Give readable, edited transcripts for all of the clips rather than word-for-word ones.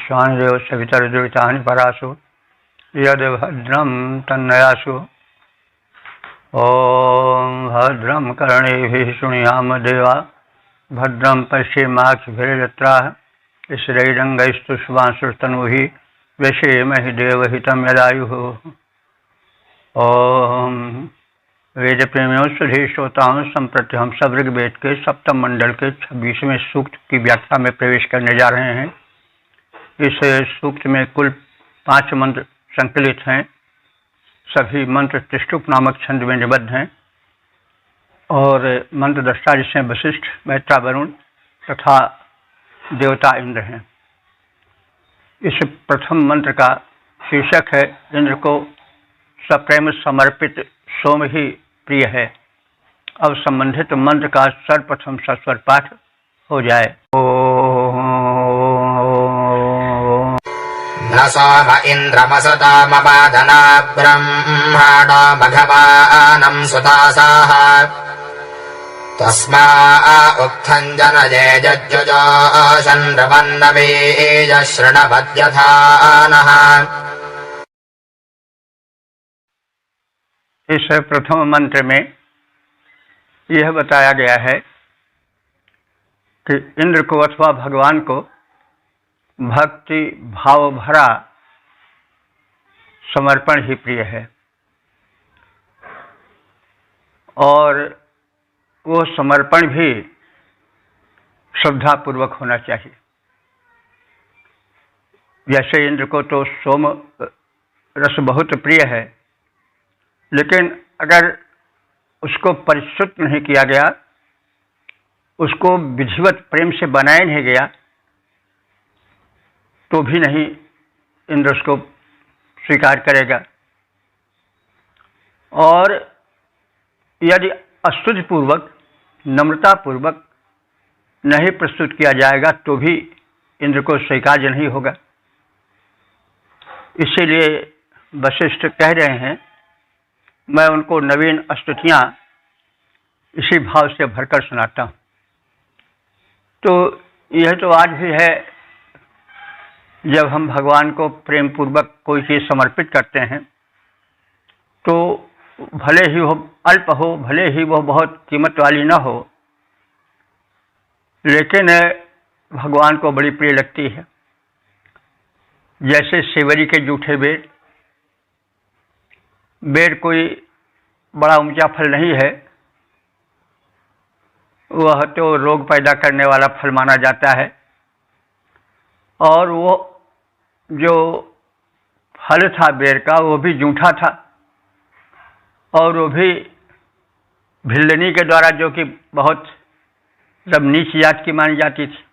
स्वानिदेव सवितरुद्रितानि परासु यद् भद्रं तन्नयासु। ॐ भद्रं कर्णेभिः शृणुयाम देवा भद्रं पश्येमाक्षभिर्यत्राः स्थिरैरङ्गैस्तुष्मांसुस्तनूभिः व्यशेमहि देवहितं यदायुः। ओम वेद प्रेमियों सुधी श्रोताओं, संप्रति हम सब ऋग्वेद के सप्तम मंडल के 26वें सूक्त की व्याख्या में प्रवेश करने जा रहे हैं। इस सूक्त में कुल 5 मंत्र संकलित हैं। सभी मंत्र त्रिष्टुप नामक छंद में निबद्ध हैं और मंत्र दृष्टा जिसमें वशिष्ठ, मैत्रा, वरुण तथा देवता इंद्र हैं। इस प्रथम मंत्र का शीर्षक है इंद्र को सप्रेम समर्पित सोम ही प्रिय है। अब संबंधित मंत्र का सर्वप्रथम सस्वर पाठ हो जाए। न सोम इंद्रमसुता मपादना ब्रह्माणो भगवानं सुतासाः तस्मा उक्थं जनये जज्जुजोषन्नवन्नबीज शृणवद्यथा नः। इस प्रथम मंत्र में यह बताया गया है कि इंद्र को अथवा भगवान को भक्ति भाव भरा समर्पण ही प्रिय है और वो समर्पण भी श्रद्धापूर्वक होना चाहिए। जैसे इंद्र को तो सोम रस बहुत प्रिय है, लेकिन अगर उसको परिशुद्ध नहीं किया गया, उसको विधिवत प्रेम से बनाया नहीं गया, तो भी नहीं इंद्र उसको स्वीकार करेगा। और यदि अस्तुति पूर्वक, नम्रता पूर्वक नहीं प्रस्तुत किया जाएगा तो भी इंद्र को स्वीकार्य नहीं होगा। इसीलिए वशिष्ठ कह रहे हैं, मैं उनको नवीन स्तुतियाँ इसी भाव से भरकर सुनाता हूँ। तो यह तो आज भी है, जब हम भगवान को प्रेम पूर्वक कोई चीज़ समर्पित करते हैं तो भले ही वो अल्प हो, भले ही वो बहुत कीमत वाली न हो, लेकिन भगवान को बड़ी प्रिय लगती है। जैसे सेवरी के जूठे बेर कोई बड़ा ऊंचा फल नहीं है, वह तो रोग पैदा करने वाला फल माना जाता है। और वो जो फल था बेर का, वो भी जूठा था और वो भी भिल्लनी के द्वारा, जो कि बहुत सब नीच जात की मानी जाती थी,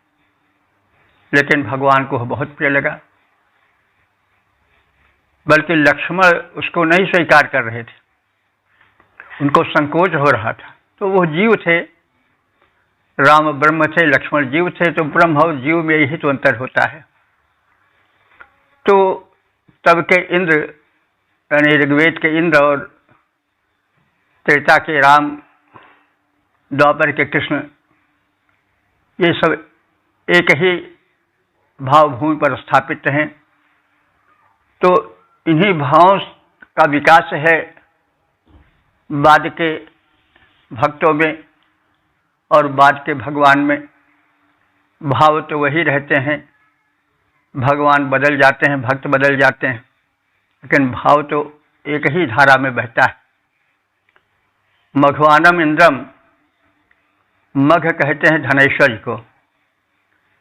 लेकिन भगवान को बहुत प्रिय लगा। बल्कि लक्ष्मण उसको नहीं स्वीकार कर रहे थे, उनको संकोच हो रहा था। तो वो जीव थे, राम ब्रह्म थे, लक्ष्मण जीव थे, तो ब्रह्म और जीव में यही तो अंतर होता है। तो तब के इंद्र, यानी ऋग्वेद के इंद्र और त्रेता के राम, द्वापर के कृष्ण, ये सब एक ही भावभूमि पर स्थापित हैं। तो इन्हीं भावों का विकास है बाद के भक्तों में और बाद के भगवान में। भाव तो वही रहते हैं, भगवान बदल जाते हैं, भक्त बदल जाते हैं, लेकिन भाव तो एक ही धारा में बहता है। मघवानम इंद्रम, मघ कहते हैं धनेश्वर्य को,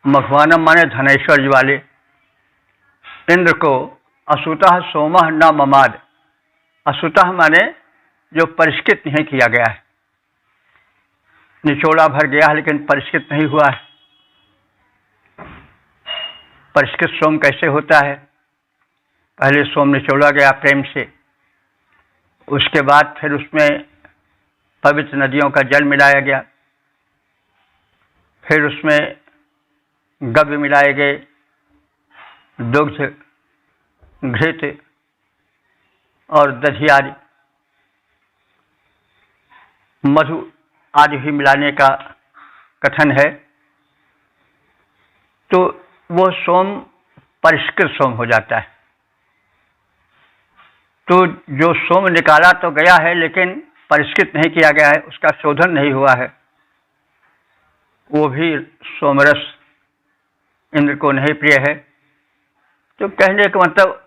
मघवानम माने धनेश्वर्य वाले। इंद्र को असुतः सोमः न ममाद, असुतः माने जो परिष्कृत नहीं किया गया है, निचोड़ा भर गया है लेकिन परिष्कृत नहीं हुआ है। परिष्कृत सोम कैसे होता है? पहले सोम निचोड़ा गया प्रेम से, उसके बाद फिर उसमें पवित्र नदियों का जल मिलाया गया, फिर उसमें गव्य मिलाए गए, दुग्ध, घृत और दही आदि, मधु आदि भी मिलाने का कथन है। तो वो सोम परिष्कृत सोम हो जाता है। तो जो सोम निकाला तो गया है, लेकिन परिष्कृत नहीं किया गया है, उसका शोधन नहीं हुआ है, वो भी सोमरस इंद्र को नहीं प्रिय है। तो कहने का मतलब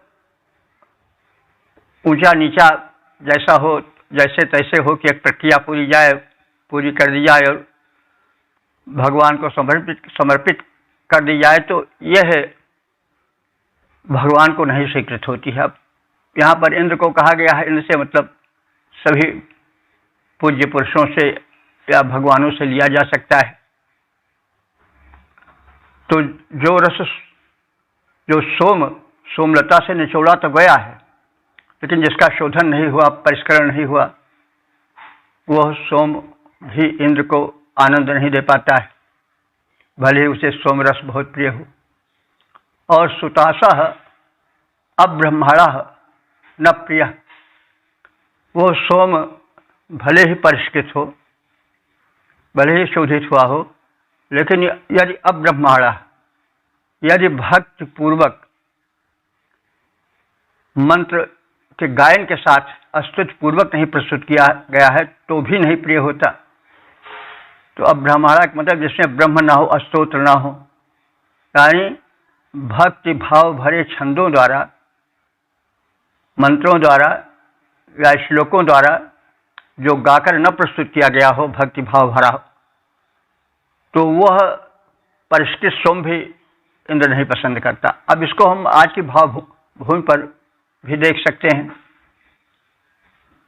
ऊंचा नीचा जैसा हो, जैसे तैसे हो कि एक प्रक्रिया पूरी कर दी जाए और भगवान को समर्पित कर दी जाए, तो यह भगवान को नहीं स्वीकृत होती है। अब यहाँ पर इंद्र को कहा गया है, इंद्र से मतलब सभी पूज्य पुरुषों से या भगवानों से लिया जा सकता है। तो जो रस जो सोमलता से निचोड़ा तो गया है, लेकिन जिसका शोधन नहीं हुआ, परिष्करण नहीं हुआ, वह सोम भी इंद्र को आनंद नहीं दे पाता है, भले ही उसे सोमरस बहुत प्रिय हो। और सुतासः अब्रह्मणः न प्रिय, वो सोम भले ही परिष्कृत हो, भले ही शोधित हुआ हो, लेकिन यदि अब्रह्मणः, यदि भक्ति पूर्वक मंत्र के गायन के साथ स्तुति पूर्वक नहीं प्रस्तुत किया गया है तो भी नहीं प्रिय होता। तो अब्रह्मणा का मतलब जिसमें ब्रह्म ना हो, स्तोत्र ना हो, यानी भक्ति भाव भरे छंदों द्वारा, मंत्रों द्वारा या श्लोकों द्वारा जो गाकर न प्रस्तुत किया गया हो, भक्ति भाव भरा हो, तो वह परिष्कृत सोम भी इंद्र नहीं पसंद करता। अब इसको हम आज की भाव भूमि पर भी देख सकते हैं।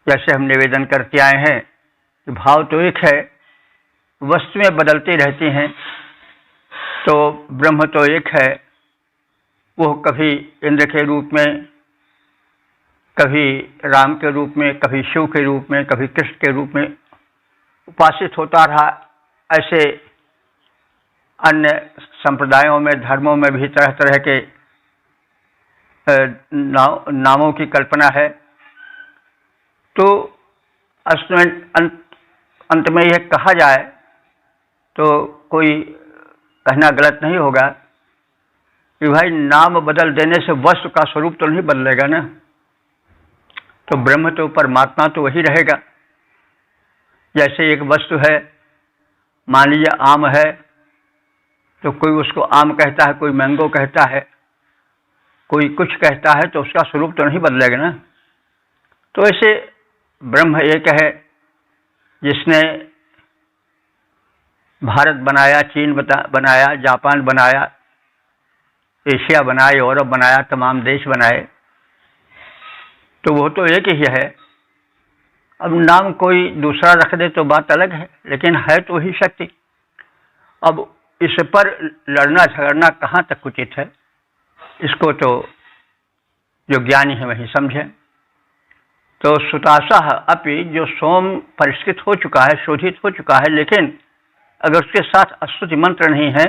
जैसे हम निवेदन करते आए हैं कि भाव तो एक है, वस्तुएं बदलती रहती हैं, तो ब्रह्म तो एक है, वो कभी इंद्र के रूप में, कभी राम के रूप में, कभी शिव के रूप में, कभी कृष्ण के रूप में उपासित होता रहा। ऐसे अन्य संप्रदायों में, धर्मों में भी तरह तरह के नामों की कल्पना है। तो अंत में यह कहा जाए तो कोई कहना गलत नहीं होगा कि भाई नाम बदल देने से वस्तु का स्वरूप तो नहीं बदलेगा ना। तो ब्रह्म तो परमात्मा तो वही रहेगा। जैसे एक वस्तु है, मान लीजिए आम है, तो कोई उसको आम कहता है, कोई मैंगो कहता है, कोई कुछ कहता है, तो उसका स्वरूप तो नहीं बदलेगा ना। तो ऐसे ब्रह्म एक है, जिसने भारत बनाया, चीन बनाया, जापान बनाया, एशिया बनाया, यूरोप बनाया, तमाम देश बनाए, तो वो तो एक ही है। अब नाम कोई दूसरा रख दे तो बात अलग है, लेकिन है तो वही शक्ति। अब इस पर लड़ना झगड़ना कहाँ तक उचित है, इसको तो जो ज्ञानी है वही समझे। तो सुतासः अपि, जो सोम परिष्कृत हो चुका है, शोधित हो चुका है, लेकिन अगर उसके साथ स्तुति मंत्र नहीं है,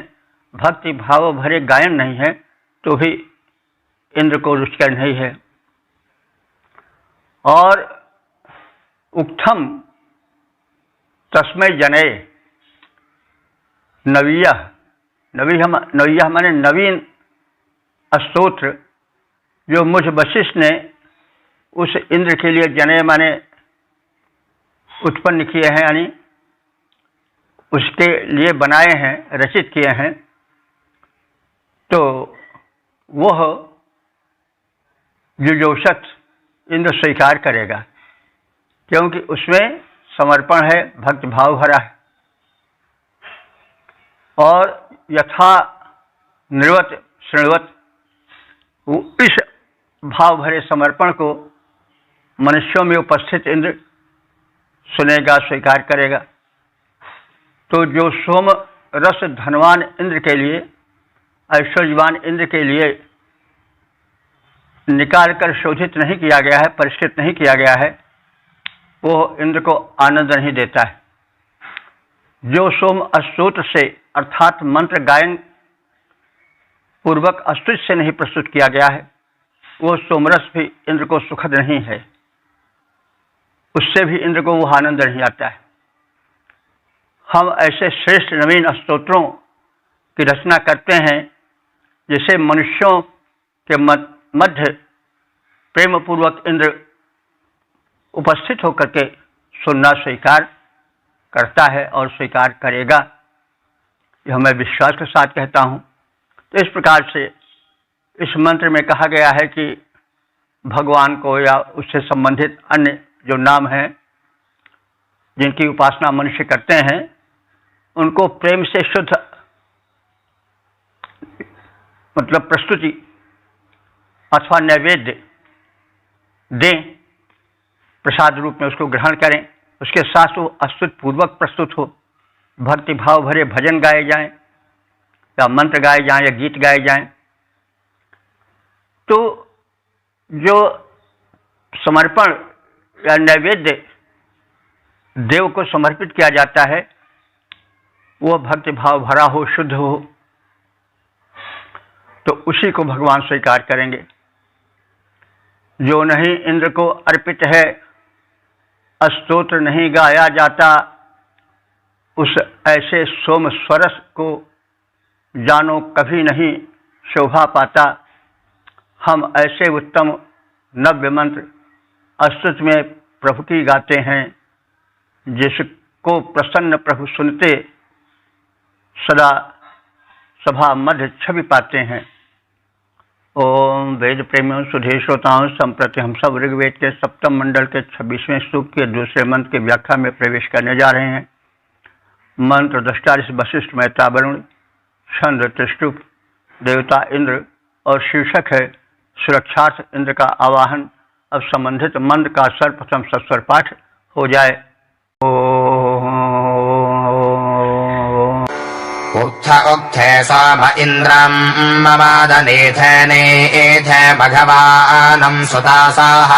भक्ति भाव भरे गायन नहीं है, तो भी इंद्र को रुचिकर नहीं है। और उक्थम तस्मै जने नवीयः, नवीयः माने नवीन स्तोत्र जो मुझ वशिष्ठ ने उस इंद्र के लिए जने माने उत्पन्न किए हैं, यानी उसके लिए बनाए हैं, रचित किए हैं, तो वह जुजोषत इंद्र स्वीकार करेगा, क्योंकि उसमें समर्पण है, भक्ति भाव भरा है। और यथा निर्वत श्रृणवत, इस भाव भरे समर्पण को मनुष्यों में उपस्थित इंद्र सुनेगा, स्वीकार करेगा। तो जो सोम रस धनवान इंद्र के लिए, ऐश्वर्यवान इंद्र के लिए निकाल कर शोधित नहीं किया गया है, परिष्कृत नहीं किया गया है, वो इंद्र को आनंद नहीं देता है। जो सोम स्तोत्र से अर्थात मंत्र गायन पूर्वक स्तुति से नहीं प्रस्तुत किया गया है, वो सोमरस भी इंद्र को सुखद नहीं है, उससे भी इंद्र को वो आनंद नहीं आता है। हम ऐसे श्रेष्ठ नवीन स्तोत्रों की रचना करते हैं जिसे मनुष्यों के मध्य प्रेम पूर्वक इंद्र उपस्थित होकर के सुनना स्वीकार करता है और स्वीकार करेगा, यह मैं विश्वास के साथ कहता हूँ। तो इस प्रकार से इस मंत्र में कहा गया है कि भगवान को या उससे संबंधित अन्य जो नाम हैं जिनकी उपासना मनुष्य करते हैं, उनको प्रेम से शुद्ध मतलब प्रस्तुति अथवा नैवेद्य दें, प्रसाद रूप में उसको ग्रहण करें। उसके साथ वो अस्तुत पूर्वक प्रस्तुत हो, भक्ति भाव भरे भजन गाए जाएं या मंत्र गाए जाएं या गीत गाए जाएं। तो जो समर्पण या नैवेद्य देव को समर्पित किया जाता है वो भक्ति भाव भरा हो, शुद्ध हो, तो उसी को भगवान स्वीकार करेंगे। जो नहीं इंद्र को अर्पित है, स्तोत्र नहीं गाया जाता, उस ऐसे सोम स्वरस को जानो कभी नहीं शोभा पाता। हम ऐसे उत्तम नव्य मंत्र स्तुति में प्रभु की गाते हैं, जिसको प्रसन्न प्रभु सुनते सदा सभा मध्य छवि पाते हैं। ओम वेद प्रेमियों सुधे श्रोताओं, संप्रति हम सब ऋग्वेद के सप्तम मंडल के 26वें सूक्त के दूसरे मंत्र की व्याख्या में प्रवेश करने जा रहे हैं। मंत्र दृष्टा वशिष्ठ मैत्रा वरुण छंद त्रिष्टुप देवता इंद्र और शीर्षक है सुरक्षार्थ इंद्र का आवाहन। अब संबंधित मंत्र का सर्वप्रथम सस्वर पाठ हो जाए। उक्थ उक्थे सोम इन्द्रम् ममादनेथनेथ भगवानम् सुतासाः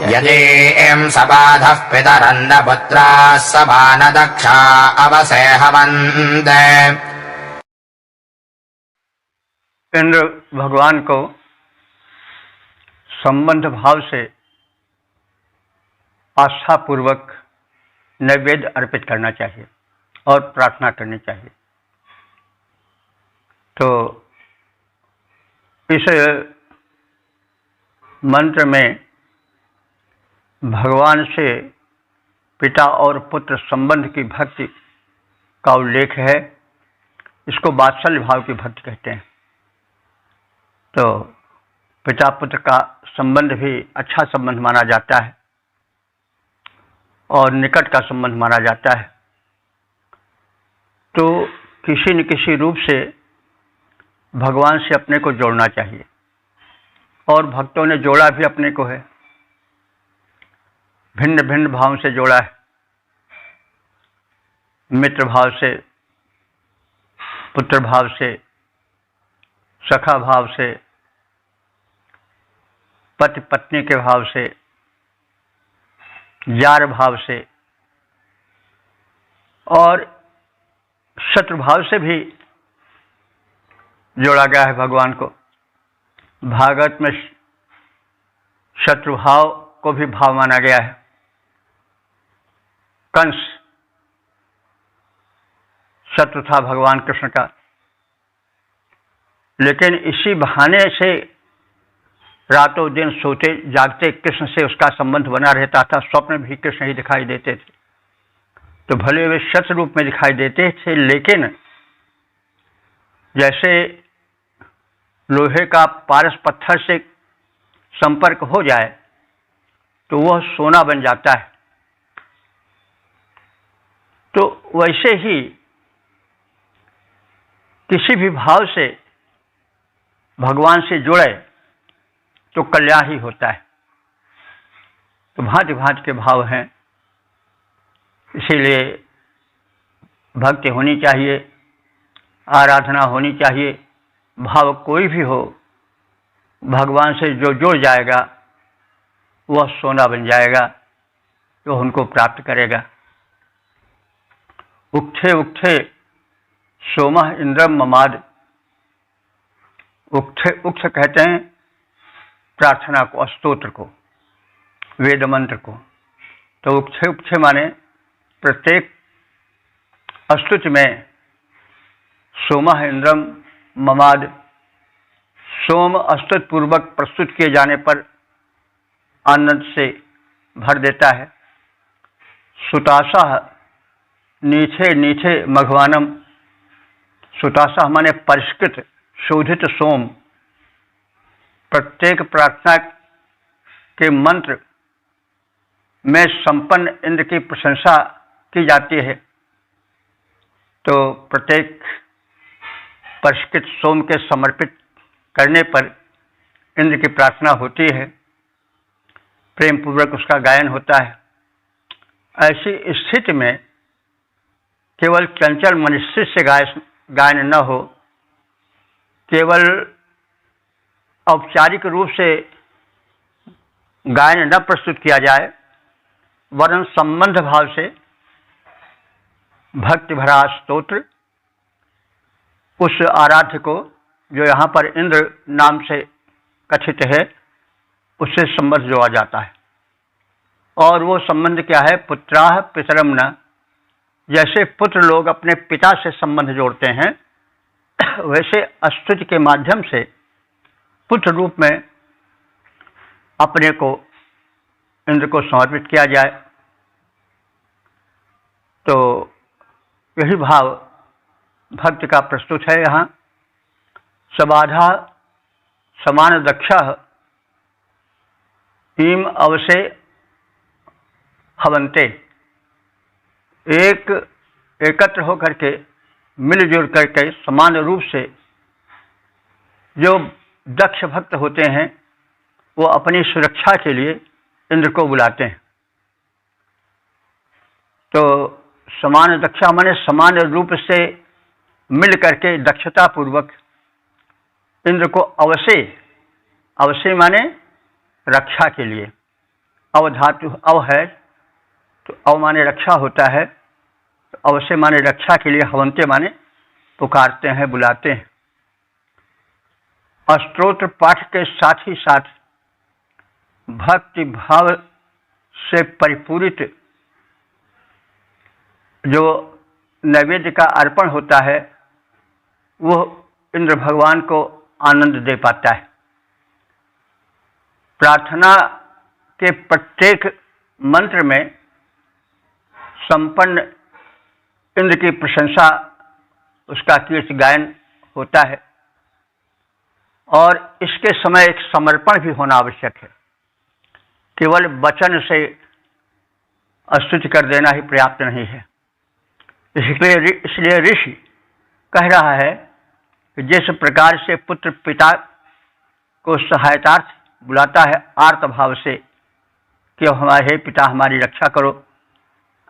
यजेयम् सबाधः पितरन्न पुत्राः समानदक्षा अवसेहवन्त। इंद्र भगवान को संबंध भाव से आस्था पूर्वक नैवेद्य अर्पित करना चाहिए और प्रार्थना करनी चाहिए। तो इस मंत्र में भगवान से पिता और पुत्र संबंध की भक्ति का उल्लेख है। इसको वात्सल्य भाव की भक्ति कहते हैं। तो पिता पुत्र का संबंध भी अच्छा संबंध माना जाता है और निकट का संबंध माना जाता है। तो किसी न किसी रूप से भगवान से अपने को जोड़ना चाहिए और भक्तों ने जोड़ा भी अपने को है, भिन्न भिन्न भाव से जोड़ा है। मित्र भाव से, पुत्र भाव से, सखा भाव से, पति पत्नी के भाव से, जार भाव से और शत्रु भाव से भी जोड़ा गया है भगवान को। भागवत में शत्रु भाव को भी भाव माना गया है। कंस शत्रु था भगवान कृष्ण का, लेकिन इसी बहाने से रातों दिन सोते जागते कृष्ण से उसका संबंध बना रहता था। स्वप्न भी कृष्ण ही दिखाई देते थे। तो भले वे शत्रु रूप में दिखाई देते थे, लेकिन जैसे लोहे का पारस पत्थर से संपर्क हो जाए तो वह सोना बन जाता है। तो वैसे ही किसी भी भाव से भगवान से जुड़े तो कल्याण ही होता है। तो भांति भांति के भाव हैं, इसीलिए भक्ति होनी चाहिए, आराधना होनी चाहिए। भाव कोई भी हो, भगवान से जो जुड़ जाएगा वह सोना बन जाएगा, तो उनको प्राप्त करेगा। उक्थे उक्थे सोमः इंद्रम ममाद। उक्थ कहते हैं प्रार्थना को, स्तोत्र को, वेद मंत्र को। तो उक्थे उक्थे माने प्रत्येक स्तुति में सोमः इंद्रम ममाद, सोम स्तुति पूर्वक प्रस्तुत किए जाने पर आनंद से भर देता है। सुतासा नीचे नीचे मघवानम, सुतासा माने परिष्कृत शोधित सोम। प्रत्येक प्रार्थना के मंत्र में संपन्न इंद्र की प्रशंसा की जाती है। तो प्रत्येक परिष्कृत सोम के समर्पित करने पर इंद्र की प्रार्थना होती है, प्रेम पूर्वक उसका गायन होता है। ऐसी स्थिति में केवल चंचल मनुष्य से गायन न हो, केवल औपचारिक रूप से गायन न प्रस्तुत किया जाए, वरन संबंध भाव से भक्ति भरा स्तोत्र उस आराध्य को, जो यहाँ पर इंद्र नाम से कथित है, उससे संबंध जोड़ा जाता है। और वो संबंध क्या है? पुत्राः पितरम न। जैसे पुत्र लोग अपने पिता से संबंध जोड़ते हैं, वैसे स्तुति के माध्यम से पुत्र रूप में अपने को इंद्र को समर्पित किया जाए। तो यही भाव भक्ति का प्रस्तुत है यहाँ। सबाधा समान दक्षः ईम अवसे हवन्ते। एकत्र होकर के, मिलजुल करके, समान रूप से जो दक्ष भक्त होते हैं, वो अपनी सुरक्षा के लिए इंद्र को बुलाते हैं। तो समान दक्षा माने समान रूप से मिल करके दक्षता पूर्वक इंद्र को अवश्य, अवश्य माने रक्षा के लिए। अवधातु अव है, तो अव माने रक्षा होता है, तो अवश्य माने रक्षा के लिए, हवंते माने पुकारते हैं, बुलाते हैं। स्तोत्र पाठ के साथ ही साथ भक्ति भाव से परिपूरित जो नैवेद्य का अर्पण होता है, वो इंद्र भगवान को आनंद दे पाता है। प्रार्थना के प्रत्येक मंत्र में संपन्न इंद्र की प्रशंसा, उसका कीर्ति गायन होता है। और इसके समय एक समर्पण भी होना आवश्यक है। केवल वचन से स्तुति कर देना ही पर्याप्त नहीं है। इसलिए ऋषि कह रहा है कि जिस प्रकार से पुत्र पिता को सहायतार्थ बुलाता है आर्त भाव से कि हमारे पिता हमारी रक्षा करो।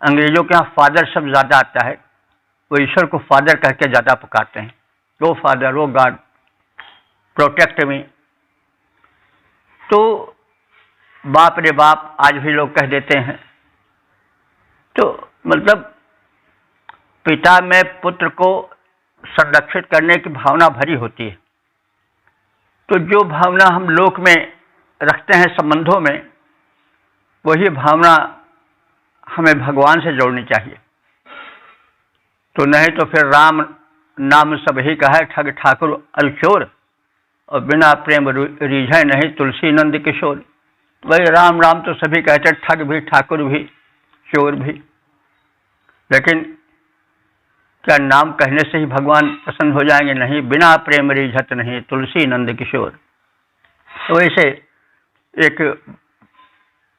अंग्रेजों के यहाँ फादर शब्द ज़्यादा आता है, वो ईश्वर को फादर कह के ज़्यादा पुकारते हैं। वो फादर, वो गॉड, प्रोटेक्ट मी। तो बाप रे बाप आज भी लोग कह देते हैं। तो मतलब पिता में पुत्र को संरक्षित करने की भावना भरी होती है। तो जो भावना हम लोक में रखते हैं संबंधों में, वही भावना हमें भगवान से जोड़नी चाहिए। तो नहीं तो फिर राम नाम सब ही कहा है, ठग ठाकुर अलचोर, और बिना प्रेम रीझे नहीं तुलसी नंद किशोर। वही राम राम तो सभी कहते, ठग भी, ठाकुर भी, चोर भी। लेकिन क्या नाम कहने से ही भगवान प्रसन्न हो जाएंगे? नहीं। बिना प्रेम रीझत नहीं तुलसी नंद किशोर। तो ऐसे एक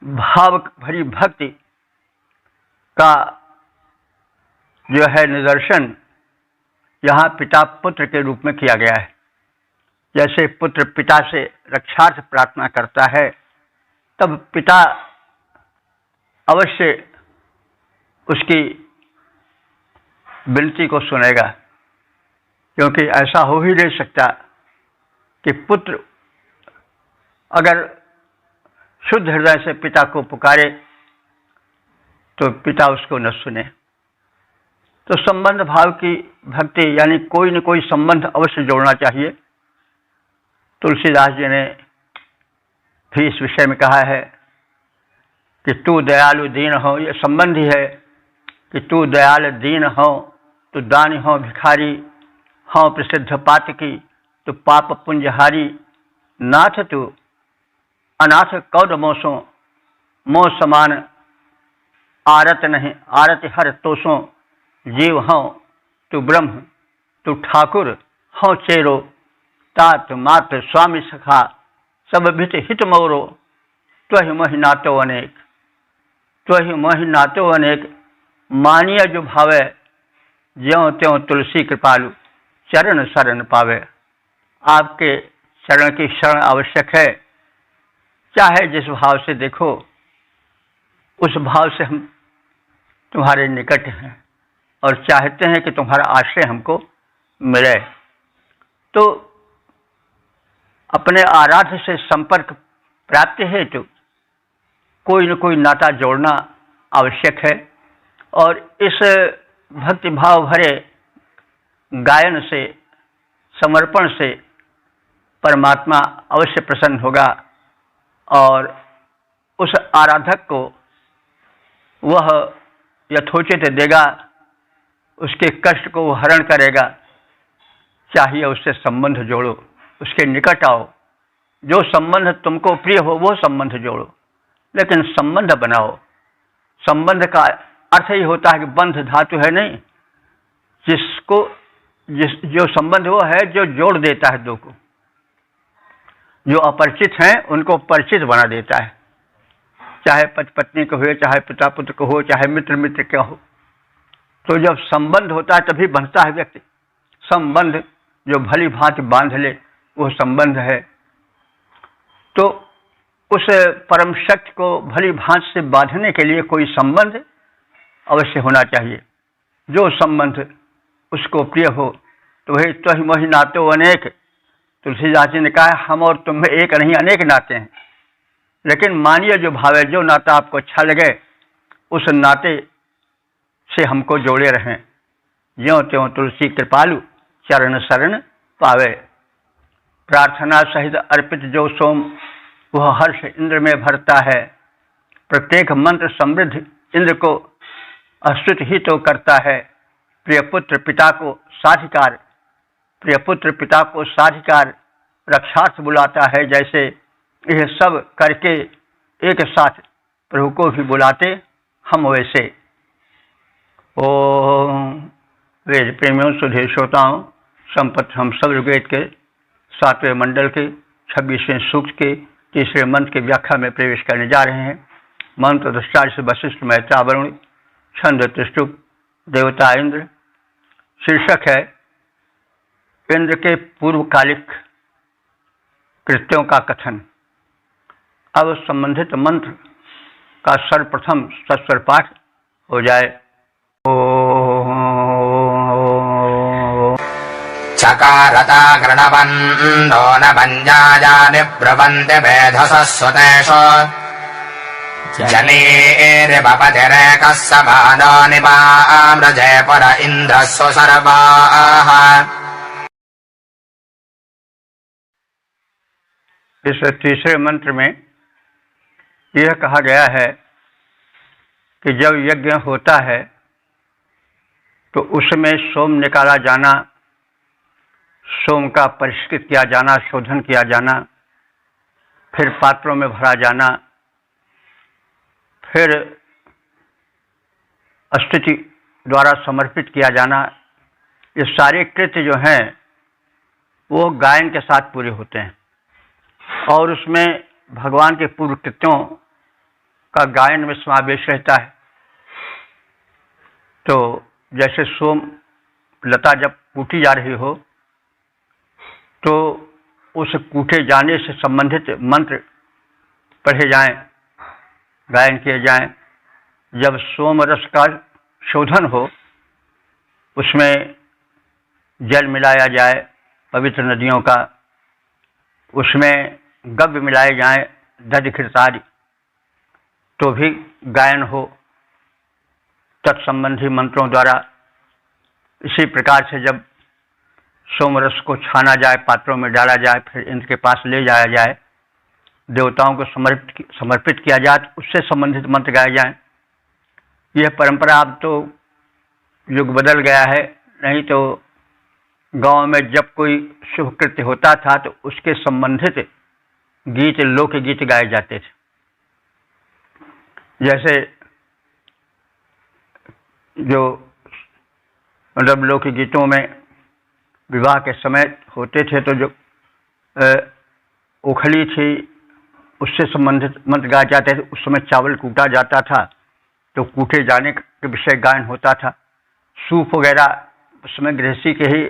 भाव भरी भक्ति का जो है निदर्शन यहाँ पिता पुत्र के रूप में किया गया है। जैसे पुत्र पिता से रक्षार्थ प्रार्थना करता है, तब पिता अवश्य उसकी विनती को सुनेगा, क्योंकि ऐसा हो ही नहीं सकता कि पुत्र अगर शुद्ध हृदय से पिता को पुकारे तो पिता उसको न सुने। तो संबंध भाव की भक्ति, यानी कोई न कोई संबंध अवश्य जोड़ना चाहिए। तुलसीदास जी ने भी इस विषय में कहा है कि तू दयालु दीन हो। ये संबंध ही है कि तू दयाल दीन हो, तू दानी हो भिखारी हो, प्रसिद्ध पातकी, तू पाप पुंजहारी, नाथ तू अनाथ कौन मोसों, मोह समान आरत नहीं, आरत हर तोसों, जीव हूँ तू ब्रह्म, तू ठाकुर हूँ चेरो, तात मात स्वामी सखा, सब भित हित मोरो, त्वहि मोहि नातो अनेक, त्वहि मोहि नातो अनेक, मानिय जो भावे, ज्यों त्यों तुलसी कृपालु, चरण शरण पावे। आपके चरण की शरण आवश्यक है, चाहे जिस भाव से देखो उस भाव से हम तुम्हारे निकट हैं और चाहते हैं कि तुम्हारा आश्रय हमको मिले। तो अपने आराध्य से संपर्क प्राप्ति हेतु कोई न कोई नाता जोड़ना आवश्यक है और इस भक्ति भाव भरे गायन से, समर्पण से परमात्मा अवश्य प्रसन्न होगा और उस आराधक को वह यथोचित देगा, उसके कष्ट को हरण करेगा। चाहिए उससे संबंध जोड़ो, उसके निकट आओ, जो संबंध तुमको प्रिय हो वो संबंध जोड़ो, लेकिन संबंध बनाओ। संबंध का अर्थ ही होता है कि बंध धातु है नहीं, जो संबंध वो है जो जोड़ देता है दो को, जो अपरिचित हैं उनको परिचित बना देता है, चाहे पति पत्नी को हो, चाहे पिता पुत्र को हो, चाहे मित्र मित्र का हो। तो जब संबंध होता है तभी बनता है व्यक्ति। संबंध जो भली भांति बांध ले वो संबंध है। तो उस परम शक्ति को भली भांति से बांधने के लिए कोई संबंध अवश्य होना चाहिए। जो संबंध उसको प्रिय हो, तो वही त्वहि मोहि नातो अनेक। तुलसीदास जी ने कहा हम और तुम में एक नहीं अनेक नाते हैं, लेकिन मानिए जो भावे, जो नाता आपको अच्छा लगे उस नाते से हमको जोड़े रहें। ज्यों त्यों तुलसी कृपालु, चरण शरण पावे। प्रार्थना सहित अर्पित जो सोम, वह हर्ष इंद्र में भरता है। प्रत्येक मंत्र समृद्ध इंद्र को अस्तुत ही तो करता है। प्रिय पुत्र पिता को साधिकार, प्रिय पुत्र पिता को साधिकार रक्षार्थ बुलाता है। जैसे यह सब करके एक साथ प्रभु को भी बुलाते हम वैसे। ओम वेद प्रेमियों, सुधे श्रोताओं, संपत हम सब ऋग्वेद के 7वें मंडल के 26वें सूक्त के 3रे मंत्र की व्याख्या में प्रवेश करने जा रहे हैं। मंत्र दृष्टार्थ से वशिष्ठ मैत्रा वरुण, छंद त्रिष्टुप, देवता इंद्र। शीर्षक है इंद्र के पूर्वकालिक कृत्यों का कथन। अब संबंधित मंत्र का सर्वप्रथम सस्वर पाठ हो जाए। चकारता गृणवन्नो न भञ्जाजानि ब्रुवन्ति मेधसः सुतेषु जनेर्वपतिरेकः समानो निपाम्रजे पर इन्द्रः सुसर्वाः। इस 3रे मंत्र में यह कहा गया है कि जब यज्ञ होता है तो उसमें सोम निकाला जाना, सोम का परिष्कृत किया जाना, शोधन किया जाना, फिर पात्रों में भरा जाना, फिर स्तुति द्वारा समर्पित किया जाना, ये सारे कृत्य जो हैं वो गायन के साथ पूरे होते हैं और उसमें भगवान के पूर्व कृत्यों का गायन में समावेश रहता है। तो जैसे सोम लता जब कूटी जा रही हो तो उस कूटे जाने से संबंधित मंत्र पढ़े जाएं, गायन किए जाएं। जब सोम रस का शोधन हो, उसमें जल मिलाया जाए पवित्र नदियों का, उसमें गव्य मिलाए जाएं दधिघृतादि, तो भी गायन हो तत्संबंधी मंत्रों द्वारा। इसी प्रकार से जब सोमरस को छाना जाए, पात्रों में डाला जाए, फिर इंद्र के पास ले जाया जाए, देवताओं को समर्पित किया जाए, तो उससे संबंधित मंत्र गाए जाएं। यह परंपरा अब तो युग बदल गया है, नहीं तो गांव में जब कोई शुभ कृत्य होता था तो उसके संबंधित गीत, लोकगीत गाए जाते थे। जैसे जो मतलब लोकगीतों में विवाह के समय होते थे तो जो ओखली थी उससे संबंधित मंत्र गाए जाते थे। उस समय चावल कूटा जाता था तो कूटे जाने के विषय गायन होता था। सूप वगैरह उस समय गृहस्थी के ही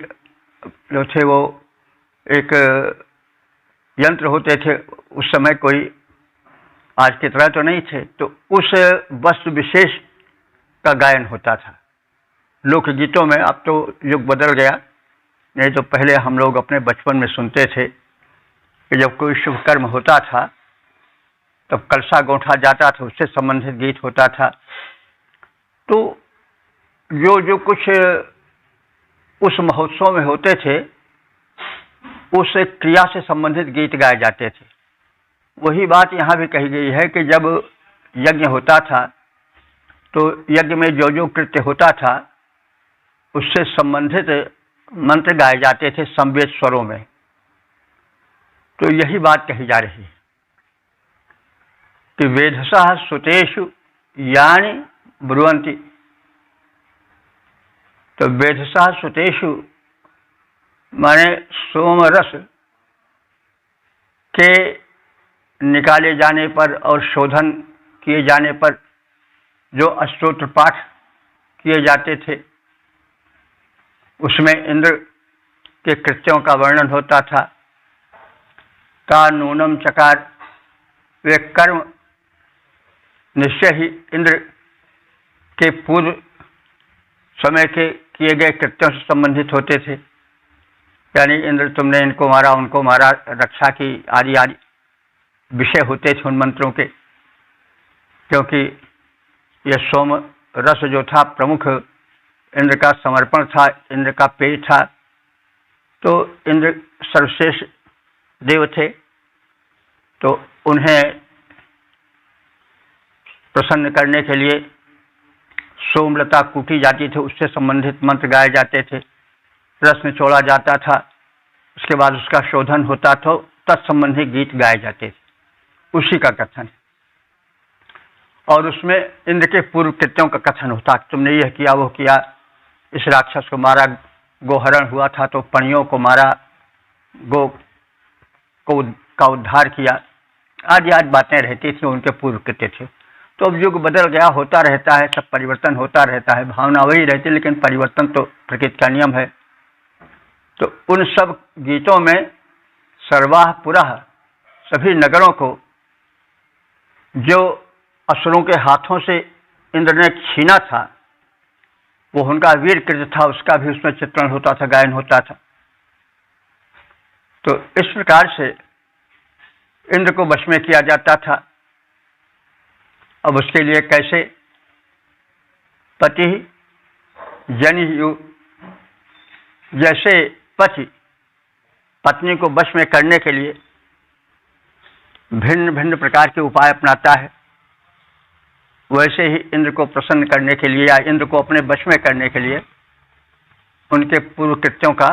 जो थे वो एक यंत्र होते थे। उस समय कोई आज की तरह तो नहीं थे, तो उस वस्तु विशेष का गायन होता था लोकगीतों में। अब तो युग बदल गया, नहीं तो पहले हम लोग अपने बचपन में सुनते थे कि जब कोई शुभ कर्म होता था तब कलशा गौंठा जाता था, उससे संबंधित गीत होता था। तो जो कुछ उस महोत्सव में होते थे उस क्रिया से संबंधित गीत गाए जाते थे। वही बात यहाँ भी कही गई है कि जब यज्ञ होता था तो यज्ञ में जो कृत्य होता था उससे संबंधित मंत्र गाए जाते थे समवेत स्वरों में। तो यही बात कही जा रही है कि वेधसः सुतेषु यानि ब्रुवन्ति। तो वेधसः सुतेषु माने सोमरस के निकाले जाने पर और शोधन किए जाने पर जो अष्टोत्र पाठ किए जाते थे उसमें इंद्र के कृत्यों का वर्णन होता था। ता नूनम चकार, वे कर्म निश्चय ही इंद्र के पूर्व समय के किए गए कृत्यों से संबंधित होते थे। यानी इंद्र तुमने इनको मारा, उनको मारा, रक्षा की आदि आदि विषय होते थे उन मंत्रों के। क्योंकि यह सोम रस जो था प्रमुख इंद्र का समर्पण था, इंद्र का पेय था। तो इंद्र सर्वश्रेष्ठ देव थे, तो उन्हें प्रसन्न करने के लिए सोमलता कूटी जाती थी, उससे संबंधित मंत्र गाए जाते थे, रस निचोड़ा जाता था, उसके बाद उसका शोधन होता था, तत्संबंधी गीत गाए जाते थे। उसी का कथन और उसमें इंद्र के पूर्व कृत्यों का कथन होता। तुमने यह किया, वो किया, इस राक्षस को मारा, गोहरण हुआ था तो पणियों को मारा, गो को का उद्धार किया, आदि आदि बातें रहती थी, उनके पूर्व कृत्य थे। तो अब युग बदल गया, होता रहता है, सब परिवर्तन होता रहता है, भावना वही रहती है, लेकिन परिवर्तन तो प्रकृति का नियम है। तो उन सब गीतों में सर्वाह पुरः सभी नगरों को जो असुरों के हाथों से इंद्र ने छीना था वो उनका वीर कृत्य था, उसका भी उसमें चित्रण होता था, गायन होता था। तो इस प्रकार से इंद्र को वश में किया जाता था। अब उसके लिए कैसे? पति जनियु, जैसे पति पत्नी को वश में करने के लिए भिन्न भिन्न प्रकार के उपाय अपनाता है, वैसे ही इंद्र को प्रसन्न करने के लिए या इंद्र को अपने वश में करने के लिए उनके पूर्व कृत्यों का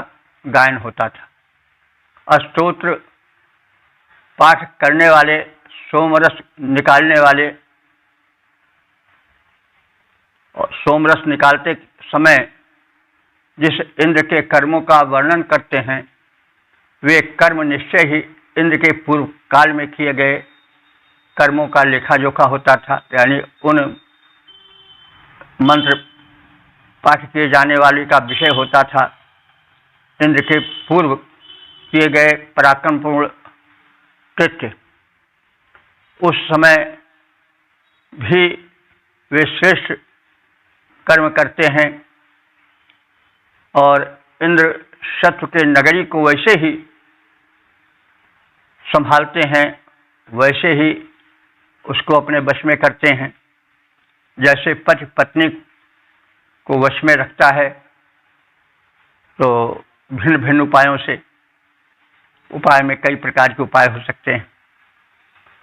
गायन होता था। अष्टोत्र पाठ करने वाले, सोमरस निकालने वाले, और सोमरस निकालते समय जिस इंद्र के कर्मों का वर्णन करते हैं वे कर्म निश्चय ही इंद्र के पूर्व काल में किए गए कर्मों का लेखा जोखा होता था। यानी उन मंत्र पाठ किए जाने वाले का विषय होता था इंद्र के पूर्व किए गए पराक्रमपूर्ण कृत्य। उस समय भी वे श्रेष्ठ कर्म करते हैं और इंद्र शत्रु के नगरी को वैसे ही संभालते हैं, वैसे ही उसको अपने वश में करते हैं जैसे पति पत्नी को वश में रखता है। तो भिन्न भिन्न उपायों से, उपाय में कई प्रकार के उपाय हो सकते हैं।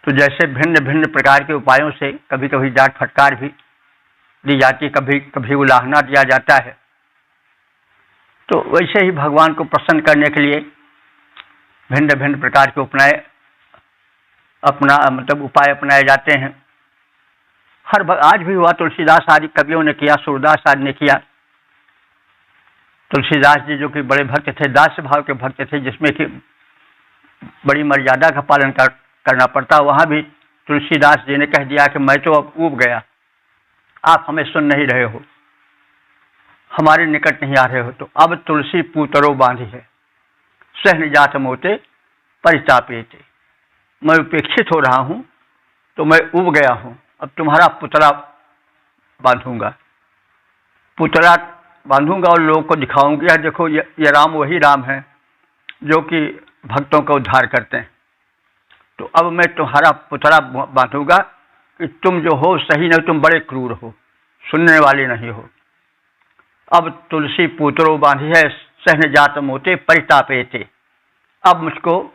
तो जैसे भिन्न भिन्न प्रकार के उपायों से कभी कभी डांट फटकार भी दी जाती, कभी कभी उलाहना दिया जाता है, तो वैसे ही भगवान को प्रसन्न करने के लिए भिन्न भिन्न प्रकार के उपाय अपना मतलब उपाय अपनाए जाते हैं। आज भी हुआ, तुलसीदास आदि कवियों ने किया, सूरदास आदि ने किया। तुलसीदास जी जो कि बड़े भक्त थे, दास्य भाव के भक्त थे, जिसमें कि बड़ी मर्यादा का पालन करना पड़ता, वहां भी तुलसीदास जी ने कह दिया कि मैं तो अब ऊब गया, आप हमें सुन नहीं रहे हो, हमारे निकट नहीं आ रहे हो, तो अब तुलसी पूतरो बांधी है, सहन जात मोते परितापेते, मैं उपेक्षित हो रहा हूं, तो मैं ऊब गया हूं, अब तुम्हारा पुतला बांधूंगा, पुतला बांधूंगा और लोगों को दिखाऊंगा, देखो ये राम वही राम है जो कि भक्तों का उद्धार करते हैं। तो अब मैं तुम्हारा पुतला बांधूंगा कि तुम जो हो सही नहीं, तुम बड़े क्रूर हो, सुनने वाले नहीं हो। अब तुलसी पुतरो बांधी है, सहन जात मोते परितापेते, अब मुझको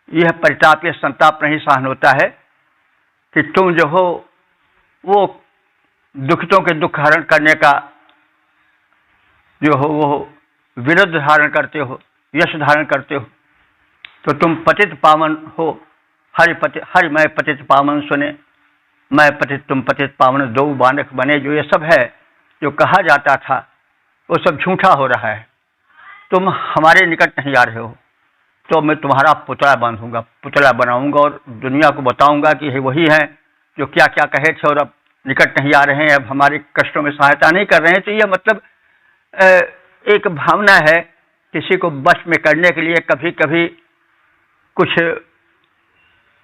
यह परिताप, यह संताप नहीं सहन होता है कि तुम जो हो वो दुखितों के दुख हरण करने का जो हो वो विरुद्ध धारण करते हो, यश धारण करते हो, तो तुम पतित पावन हो। हरि मैं पतित पावन सुने, मैं पतित तुम पतित पावन, दो बानक बने, जो ये सब है जो कहा जाता था वो सब झूठा हो रहा है, तुम हमारे निकट नहीं आ रहे हो, तो मैं तुम्हारा पुतला बांधूंगा, पुतला बनाऊंगा और दुनिया को बताऊंगा कि ये वही है जो क्या क्या कहे थे और अब निकट नहीं आ रहे हैं, अब हमारे कष्टों में सहायता नहीं कर रहे हैं। तो यह मतलब एक भावना है, किसी को वश में करने के लिए कभी कभी कुछ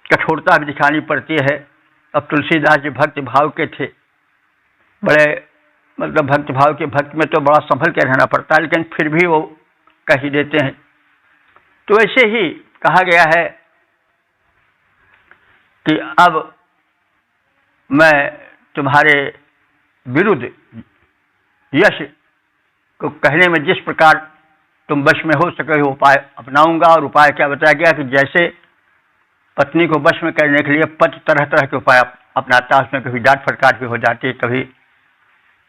कठोरता भी दिखानी पड़ती है। अब तुलसीदास जी भक्त भाव के थे, बड़े मतलब भक्त भाव के भक्त में तो बड़ा संभल के रहना पड़ता है, लेकिन फिर भी वो कह ही देते हैं। तो ऐसे ही कहा गया है कि अब मैं तुम्हारे विरुद्ध यश को कहने में जिस प्रकार तुम वश में हो सके हो उपाय अपनाऊंगा। और उपाय क्या बताया गया कि जैसे पत्नी को वश में करने के लिए पति तरह तरह के उपाय अपनाता है, उसमें कभी डांट फटकार भी हो जाती है, कभी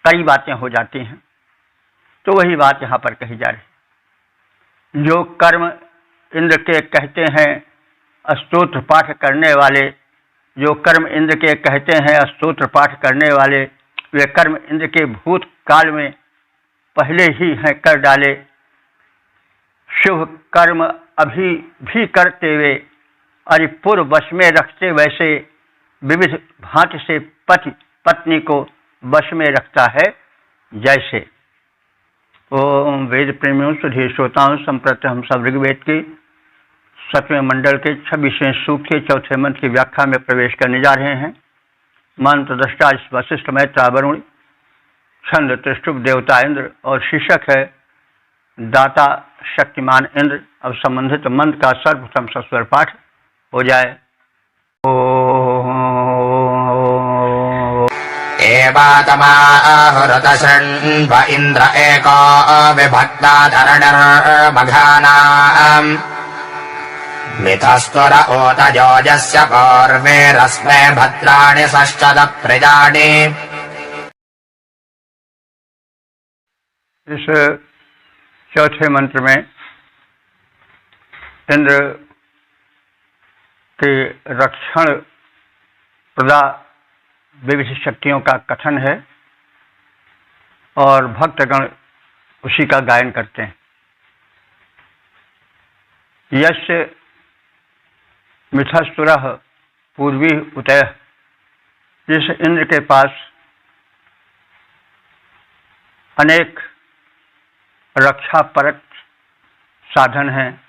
कई बातें हो जाती हैं, तो वही बात यहाँ पर कही जा रही। जो कर्म इंद्र के कहते हैं स्तोत्र पाठ करने वाले, जो कर्म इंद्र के कहते हैं स्तोत्र पाठ करने वाले, वे कर्म इंद्र के भूत काल में पहले ही हैं कर डाले। शुभ कर्म अभी भी करते वे, अरे पूर्व वश में रखते वैसे, विविध भांति से पति पत्नी को वश में रखता है जैसे। ओम वेद प्रेमियों सुधीर श्रोताओं, संप्रति हम सब ऋग्वेद की 7वें मंडल के 26वें सूक्त के 4थे मंत्र की व्याख्या में प्रवेश करने जा रहे हैं। मंत्र दृष्टा वशिष्ठ मैत्रा वरुण, छंद त्रिष्टुप देवता इंद्र और शीर्षक है दाता शक्तिमान इंद्र। अब संबंधित मंत्र का सर्वप्रथम सस्वर पाठ हो जाए। एवातमाहुरत शृण्व इंद्र एको विभक्ताधरणर्मघानाम् मिथस्त्वर ओतजोजस्य कौर्वेरस्मै भद्राणि षष्ठद प्रजानि। इस चौथे मंत्र में इंद्र के रक्षण प्रदा विविध शक्तियों का कथन है और भक्तगण उसी का गायन करते हैं। यश मिथस्तुरः पूर्वी उतय, जिस इंद्र के पास अनेक रक्षा परक साधन हैं,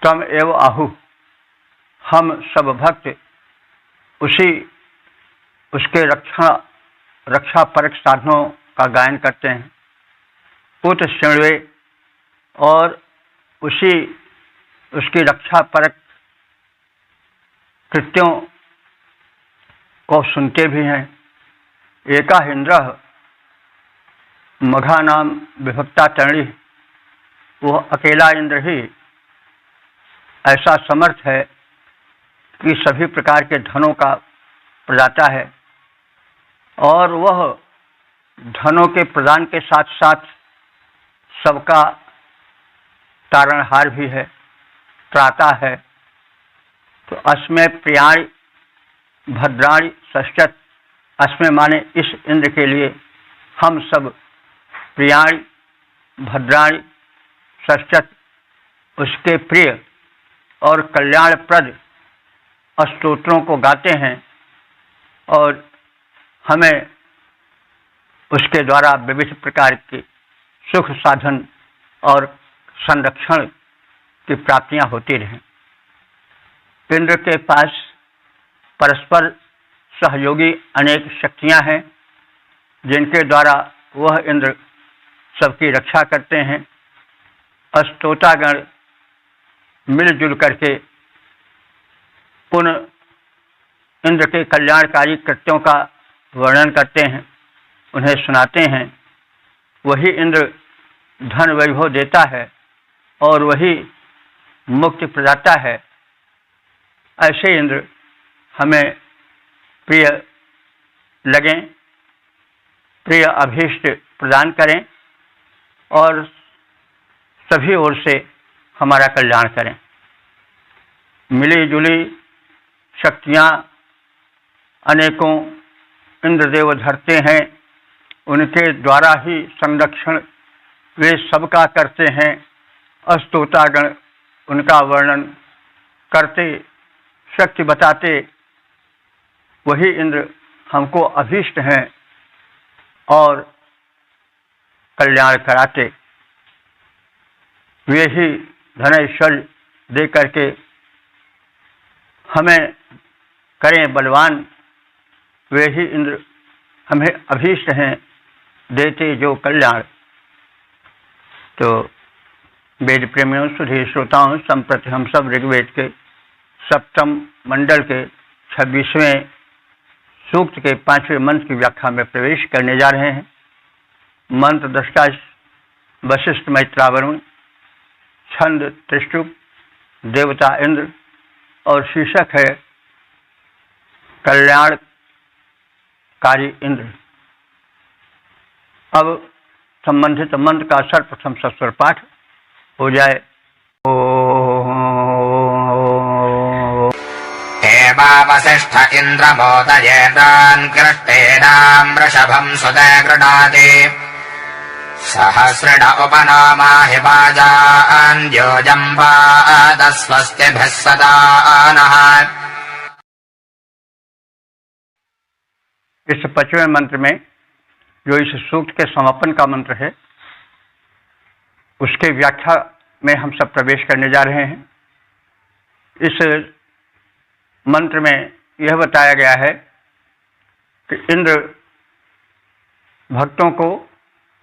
तम एव आहु, हम सब भक्त उसके रक्षा परक साधनों का गायन करते हैं। उत शृण्वे, और उसकी रक्षा परक कृत्यों को सुनते भी हैं। एका इंद्र मघा नाम विभक्ता चरणी, वो अकेला इंद्र ही ऐसा समर्थ है कि सभी प्रकार के धनों का प्रदाता है, और वह धनों के प्रदान के साथ साथ सबका तारणहार भी है, त्राता है। तो अस्मै प्रियाणि भद्राणि षष्ठत, अस्मै माने इस इंद्र के लिए हम सब प्रियाणि भद्राणि षष्ठत उसके प्रिय और कल्याणप्रद स्तोत्रों को गाते हैं और हमें उसके द्वारा विविध प्रकार की सुख साधन और संरक्षण की प्राप्तियां होती रहें। इंद्र के पास परस्पर सहयोगी अनेक शक्तियां हैं जिनके द्वारा वह इंद्र सबकी रक्षा करते हैं। स्तोतागण मिलजुल करके उन इंद्र के कल्याणकारी कृत्यों का वर्णन करते हैं, उन्हें सुनाते हैं। वही इंद्र धन वैभव देता है और वही मुक्ति प्रदाता है। ऐसे इंद्र हमें प्रिय लगें, प्रिय अभीष्ट प्रदान करें और सभी ओर से हमारा कल्याण करें। मिली जुली शक्तियां अनेकों इंद्रदेव धरते हैं, उनके द्वारा ही संरक्षण वे सबका करते हैं। स्तोतागण उनका वर्णन करते, शक्ति बताते, वही इंद्र हमको अभीष्ट हैं और कल्याण कराते। वे ही धन ऐश्वर्य दे करके हमें करें बलवान। वे ही इंद्र हमें अभीष्ट हैं, देते जो कल्याण। तो वेद प्रेमियों, सुधी श्रोताओं, संप्रति हम सब ऋग्वेद के सप्तम मंडल के 26वें सूक्त के 5वें मंत्र की व्याख्या में प्रवेश करने जा रहे हैं। मंत्र दृष्टा वशिष्ठ मैत्रावरुण, छंद त्रिष्टुप, देवता इंद्र और शीर्षक है कल्याणकारी इंद्र। अब संबंधित मंत्र का सर्वप्रथम सस्वर पाठ हो जाए। वशिष्ठ इंद्र मोदयेन्द्रान् कृष्टेनां वृषभं सुते गृणाति सहस्रिण उपनामा हि वाजान् योजम्बादस्वस्तिभिः सदा नः। इस 5वें मंत्र में जो इस सूक्त के समापन का मंत्र है उसके व्याख्या में हम सब प्रवेश करने जा रहे हैं। इस मंत्र में यह बताया गया है कि इंद्र भक्तों को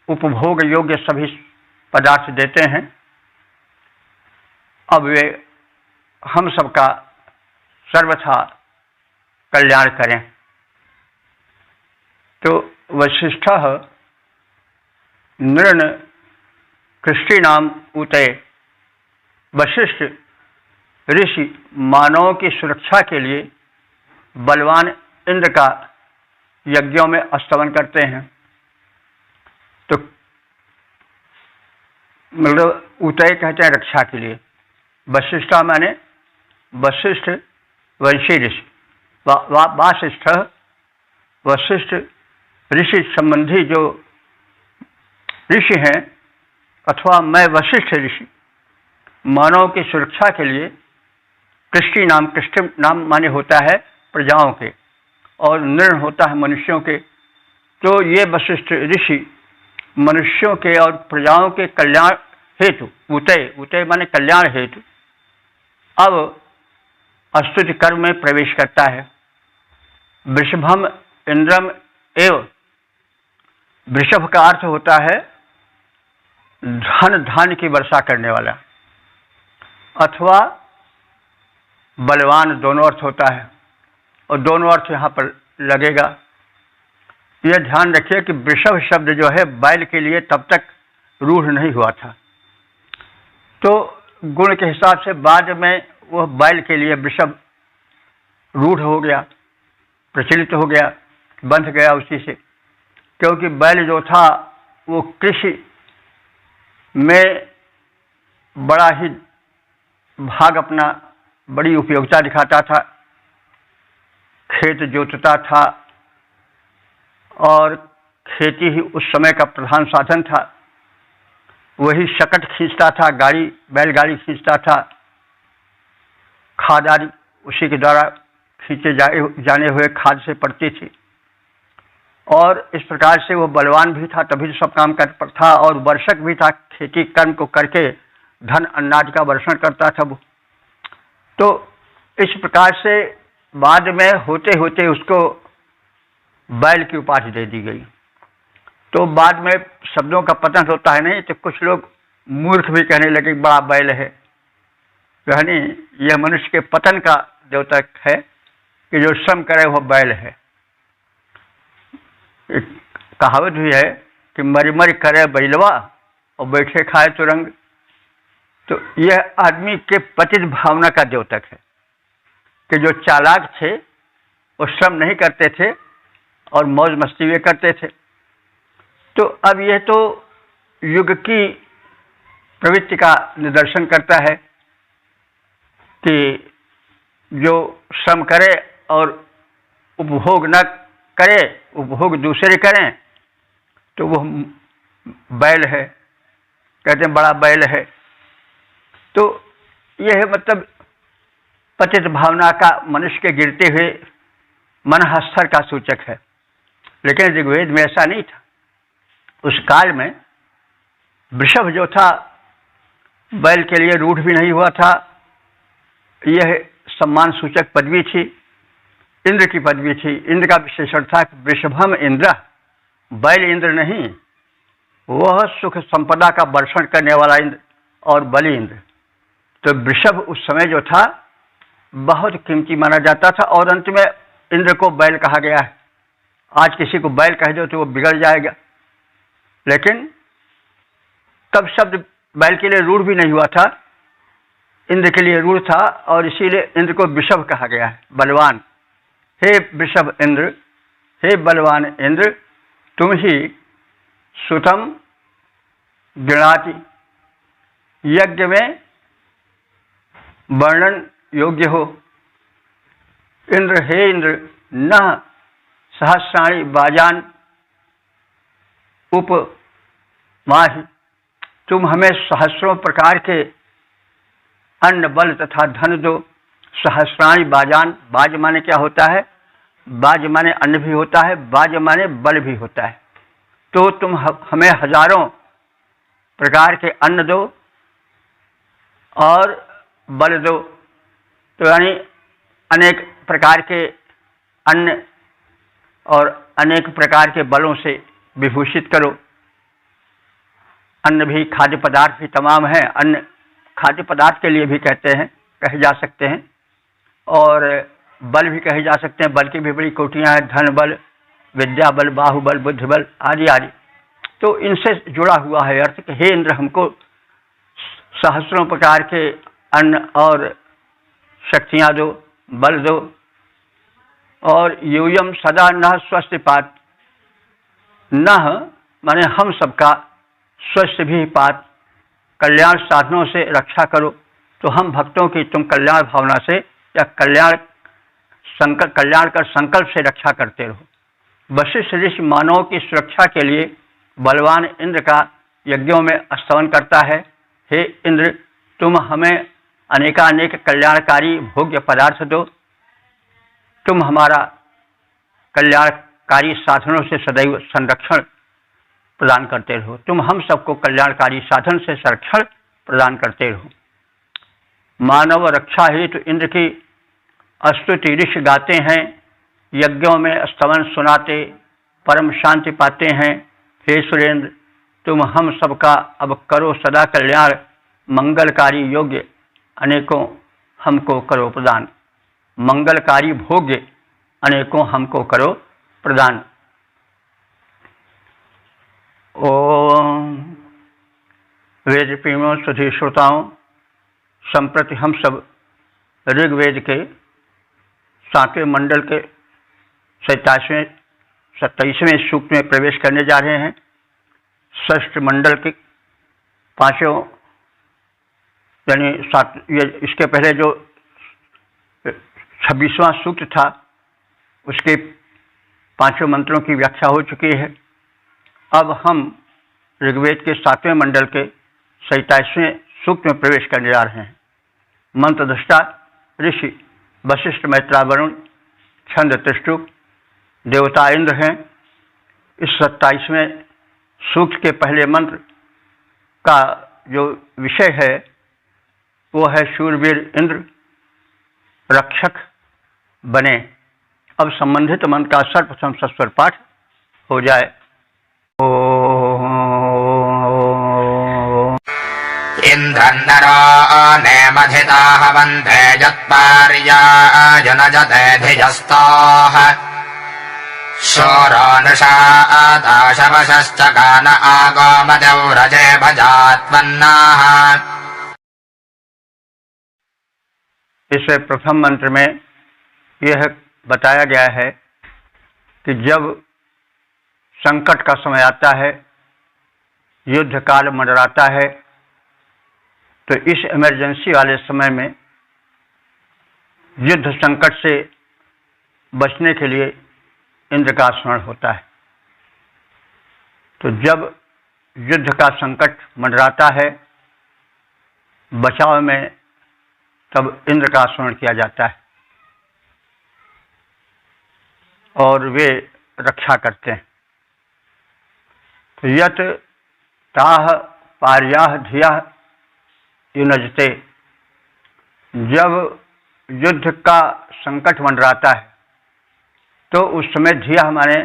उपभोग योग्य सभी पदार्थ देते हैं। अब वे हम सबका सर्वथा कल्याण करें। तो वशिष्ठ नृण कृष्टीनाम उतय, वशिष्ठ ऋषि मानवों की सुरक्षा के लिए बलवान इंद्र का यज्ञों में स्तवन करते हैं। तो मतलब उतय कहते हैं रक्षा के लिए। वशिष्ठ माने वशिष्ठ वंशी ऋषि, वासिष्ठ वशिष्ठ ऋषि संबंधी जो ऋषि हैं, अथवा मैं वशिष्ठ ऋषि मानव की सुरक्षा के लिए कृष्टि नाम, कृष्ट नाम माने होता है प्रजाओं के और नृण होता है मनुष्यों के। तो ये वशिष्ठ ऋषि मनुष्यों के और प्रजाओं के कल्याण हेतु, उतय माने कल्याण हेतु, अब स्तुति कर्म में प्रवेश करता है। वृषभम इंद्रम एव, वृषभ का अर्थ होता है धन धान्य की वर्षा करने वाला, अथवा बलवान, दोनों अर्थ होता है और दोनों अर्थ यहाँ पर लगेगा। यह ध्यान रखिए कि वृषभ शब्द जो है बैल के लिए तब तक रूढ़ नहीं हुआ था। तो गुण के हिसाब से बाद में वह बैल के लिए वृषभ रूढ़ हो गया, प्रचलित हो गया, बंध गया उसी से। क्योंकि बैल जो था वो कृषि में बड़ा ही भाग अपना बड़ी उपयोगिता दिखाता था, खेत जोतता था और खेती ही उस समय का प्रधान साधन था। वही शकट खींचता था, बैलगाड़ी खींचता था, खाद आदि उसी के द्वारा खींचे जाने हुए खाद से पड़ती थी। और इस प्रकार से वो बलवान भी था, तभी सब काम कर था, और वर्षक भी था, खेती कर्म को करके धन अनाज का वर्षण करता था वो। तो इस प्रकार से बाद में होते होते उसको बैल की उपाधि दे दी गई। तो बाद में शब्दों का पतन होता है नहीं, तो कुछ लोग मूर्ख भी कहने लगे बड़ा बैल है, यानी यह मनुष्य के पतन का द्योतक है कि जो श्रम करे वह बैल है। एक कहावत भी है कि मरी मरी करे बैलवा और बैठे खाए तुरंग। तो यह आदमी के पतित भावना का द्योतक है कि जो चालाक थे वो श्रम नहीं करते थे और मौज मस्ती वे करते थे। तो अब यह तो युग की प्रवृत्ति का निदर्शन करता है कि जो श्रम करे और उपभोग न करे, उपभोग दूसरे करें, तो वो बैल है, कहते हैं बड़ा बैल है। तो यह मतलब पतित भावना का मनुष्य के गिरते हुए मन स्तर का सूचक है। लेकिन ऋग्वेद में ऐसा नहीं था। उस काल में वृषभ जो था बैल के लिए रूढ़ भी नहीं हुआ था। यह सम्मान सूचक पदवी थी, इंद्र की पदवी थी। इंद्र का विशेषण था कि वृषभम इंद्र, बैल इंद्र नहीं, वह सुख संपदा का वर्षण करने वाला इंद्र और बलि इंद्र। तो वृषभ उस समय जो था बहुत कीमती माना जाता था, और अंत में इंद्र को बैल कहा गया है। आज किसी को बैल कह दो तो वो बिगड़ जाएगा, लेकिन तब शब्द बैल के लिए रूढ़ भी नहीं हुआ था, इंद्र के लिए रूढ़ था, और इसीलिए इंद्र को वृषभ कहा गया है, बलवान। हे वृषभ इंद्र, हे बलवान इंद्र, तुम ही सुतम गृणाति, यज्ञ में वर्णन योग्य हो। इंद्र, हे इंद्र, न सहस्राणि बाजान उपमाहि, तुम हमें सहस्रों प्रकार के अन्न बल तथा धन दो। सहस्राणि बाजान, बाज माने क्या होता है? बाज माने अन्न भी होता है, बाज माने बल भी होता है। तो तुम हमें हजारों प्रकार के अन्न दो और बल दो। तो यानी अनेक प्रकार के अन्न और अनेक प्रकार के बलों से विभूषित करो। अन्न भी, खाद्य पदार्थ भी तमाम है। अन्न खाद्य पदार्थ के लिए भी कहते हैं, कहे जा सकते हैं, और बल भी कहे जा सकते हैं। बल की भी बड़ी कोटियां हैं, धन बल, विद्या बल, बाहुबल, बुद्धि बल आदि आदि। तो इनसे जुड़ा हुआ है अर्थ कि हे इंद्र, हमको सहस्रों प्रकार के अन्न और शक्तियां दो, बल दो। और यूयम सदा न स्वस्तिपात, न माने हम सबका, स्वस्थ भी पात, कल्याण साधनों से रक्षा करो। तो हम भक्तों की तुम कल्याण भावना से या कल्याण कर संकल्प से रक्षा करते रहो। वशिष्ठ ऋषि मानवों की सुरक्षा के लिए बलवान इंद्र का यज्ञों में स्तवन करता है। हे इंद्र, तुम हमें अनेकानेक कल्याणकारी भोग्य पदार्थ दो। तुम हमारा कल्याणकारी साधनों से सदैव संरक्षण प्रदान करते रहो। तुम हम सबको कल्याणकारी साधन से संरक्षण प्रदान करते रहो। मानव रक्षा हेतु इंद्र की स्तुति ऋषि गाते हैं, यज्ञों में स्तवन सुनाते परम शांति पाते हैं। हे सुरेंद्र, तुम हम सबका अब करो सदा कल्याण, मंगलकारी योग्य अनेकों हमको करो प्रदान। मंगलकारी भोग्य अनेकों हमको करो प्रदान। ओम वेद प्रेमियों, सुधी श्रोताओं, संप्रति हम सब ऋग्वेद के 7वें मंडल के 27वें सूक्त में प्रवेश करने जा रहे हैं। षष्ठ मंडल के 5 यानी 7, इसके पहले जो 26वां सूक्त था, उसके 5 मंत्रों की व्याख्या हो चुकी है। अब हम ऋग्वेद के 7वें मंडल के 27वें सूक्त में प्रवेश करने जा रहे हैं। मंत्रदृष्टा ऋषि वशिष्ठ, मैत्रा, वरुण, छंद, त्रिष्टुप देवता इंद्र हैं। इस 27वें सूक्त के पहले मंत्र का जो विषय है वो है शूरवीर इंद्र रक्षक बने। अब संबंधित मंत्र का सर्वप्रथम सस्वर पाठ हो जाए। इन्द्रन्नरो नेमधिता हवन्ते यत्पार्याजनजते धिजस्ताः शोरो नृषा आदाशवशश्च गान आगोमदेव्रजे भजात्मन्नाः। इस प्रथम मंत्र में यह बताया गया है कि जब संकट का समय आता है, युद्ध काल मंडराता है, तो इस इमरजेंसी वाले समय में युद्ध संकट से बचने के लिए इंद्र का स्मरण होता है। तो जब युद्ध का संकट मंडराता है, बचाव में, तब इंद्र का स्मरण किया जाता है और वे रक्षा करते हैं। तो यत ताह पार्याह धिया युनजते, जब युद्ध का संकट मंडराता है तो उस समय धिया हमारे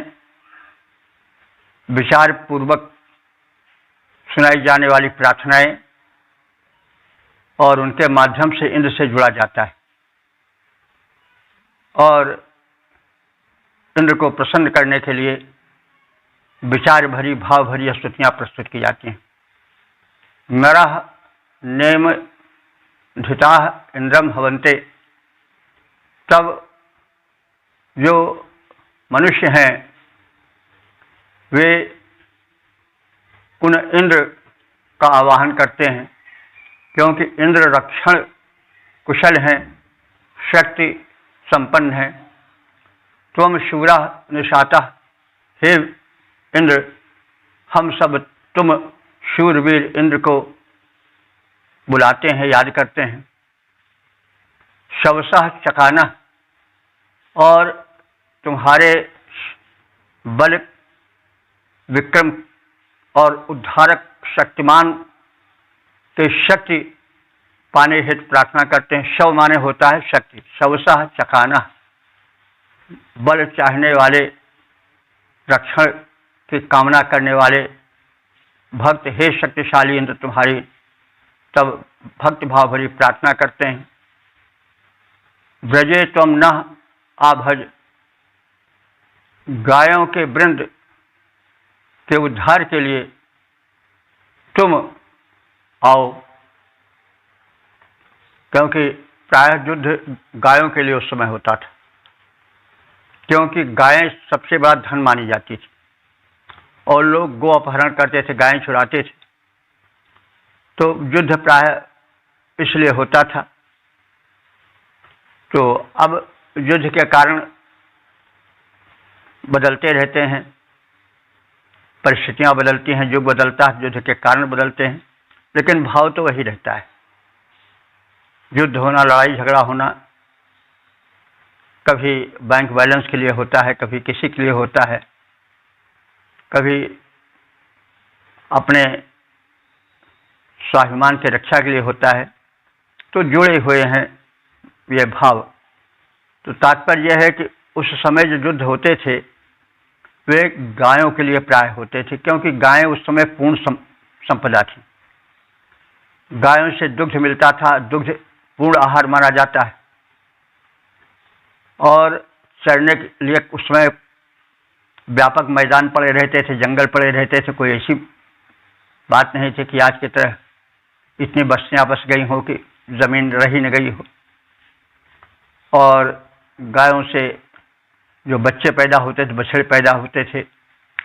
विचार पूर्वक सुनाई जाने वाली प्रार्थनाएं और उनके माध्यम से इंद्र से जुड़ा जाता है और इंद्र को प्रसन्न करने के लिए विचार भरी, भाव भरी स्तुतियां प्रस्तुत की जाती हैं। नरः नेम धिताः इंद्रम हवन्ते, तब जो मनुष्य हैं वे उन इंद्र का आवाहन करते हैं, क्योंकि इंद्र रक्षण कुशल हैं, शक्ति संपन्न हैं। त्वम शूरा निशाता, हे इंद्र, हम सब तुम शूरवीर इंद्र को बुलाते हैं, याद करते हैं। शवसः चकाना, और तुम्हारे बल, विक्रम और उद्धारक शक्तिमान के शक्ति पाने हेतु प्रार्थना करते हैं। शव माने होता है शक्ति, शवसः चकाना, बल चाहने वाले, रक्षण की कामना करने वाले भक्त, हे शक्तिशाली इंद्र तुम्हारी, तब भक्त भाव भरी प्रार्थना करते हैं। ब्रजे त्वम नः आभज, गायों के वृंद के उद्धार के लिए तुम आओ, क्योंकि प्रायः युद्ध गायों के लिए उस समय होता था, क्योंकि गायें सबसे बड़ा धन मानी जाती थी और लोग गो अपहरण करते थे, गायें चुराते थे। तो युद्ध प्रायः इसलिए होता था। तो अब युद्ध के कारण बदलते रहते हैं, परिस्थितियां बदलती हैं, युग बदलता है, युद्ध के कारण बदलते हैं, लेकिन भाव तो वही रहता है। युद्ध होना, लड़ाई झगड़ा होना, कभी बैंक बैलेंस के लिए होता है, कभी किसी के लिए होता है, कभी अपने स्वाभिमान की रक्षा के लिए होता है। तो जुड़े हुए हैं ये भाव। तो तात्पर्य यह है कि उस समय जो युद्ध होते थे वे गायों के लिए प्राय होते थे, क्योंकि गायें उस समय पूर्ण संपदा थी। गायों से दुग्ध मिलता था, दुग्ध पूर्ण आहार माना जाता है, और चरने के लिए उस समय व्यापक मैदान पड़े रहते थे, जंगल पड़े रहते थे। कोई ऐसी बात नहीं थी कि आज की तरह इतनी बस्तियां बस गई हो कि जमीन रही न गई हो। और गायों से जो बच्चे पैदा होते थे, बछड़े पैदा होते थे,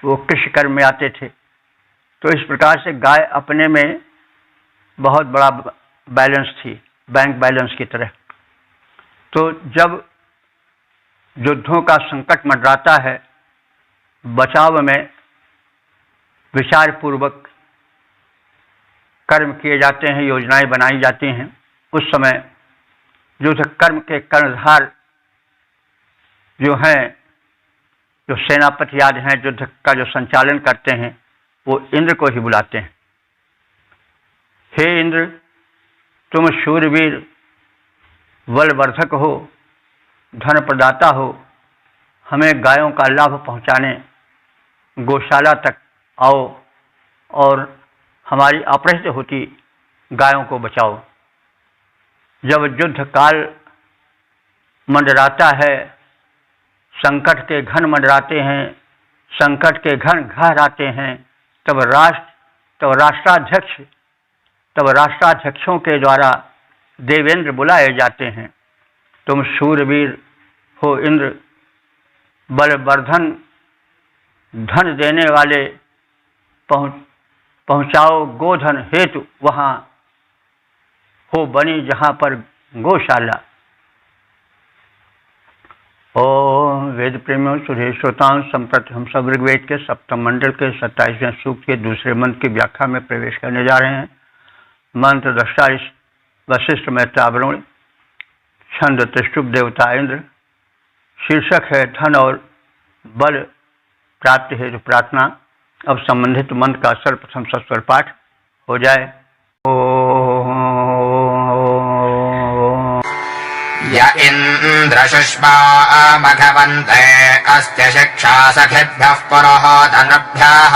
वो कृषि कर्म में आते थे। तो इस प्रकार से गाय अपने में बहुत बड़ा बैलेंस थी, बैंक बैलेंस की तरह। तो जब युद्धों का संकट मंडराता है, बचाव में विचार पूर्वक कर्म किए जाते हैं, योजनाएं बनाई जाती हैं। उस समय युद्ध कर्म के कर्णधार जो हैं, जो सेनापति आदि हैं, युद्ध का जो संचालन करते हैं, वो इंद्र को ही बुलाते हैं। हे इंद्र, तुम शूरवीर बलवर्धक हो, धन प्रदाता हो, हमें गायों का लाभ पहुंचाने गौशाला तक आओ और हमारी अपहृत होती गायों को बचाओ। जब युद्ध काल मंडराता है, संकट के घन मंडराते हैं, संकट के घन गहराते हैं, तब राष्ट्राध्यक्षों के द्वारा देवेंद्र बुलाए जाते हैं। तुम शूरवीर हो इंद्र, बलवर्धन, धन देने वाले, पहुंचाओ गोधन हेतु वहां हो बनी जहां पर गौशाला। ओम वेद प्रेमियों, सुधे श्रोताओं, संप्रति हम सब ऋग्वेद के सप्तम मंडल के 27वें सूक्त के दूसरे मंत्र की व्याख्या में प्रवेश करने जा रहे हैं। मंत्र दृष्टा वशिष्ठ मैत्रावरुण, छंद त्रिष्टुप देवता इंद्र, शीर्षक है धन और बल प्राप्ति हेतु प्रार्थना। अब संबंधित मंत्र का सर्वप्रथम सस्वर पाठ हो जाए। य इन्द्र शुष्मा मघवन्ते अस्त्य शिक्षा सखिभ्यः पुरोहोतनभ्यः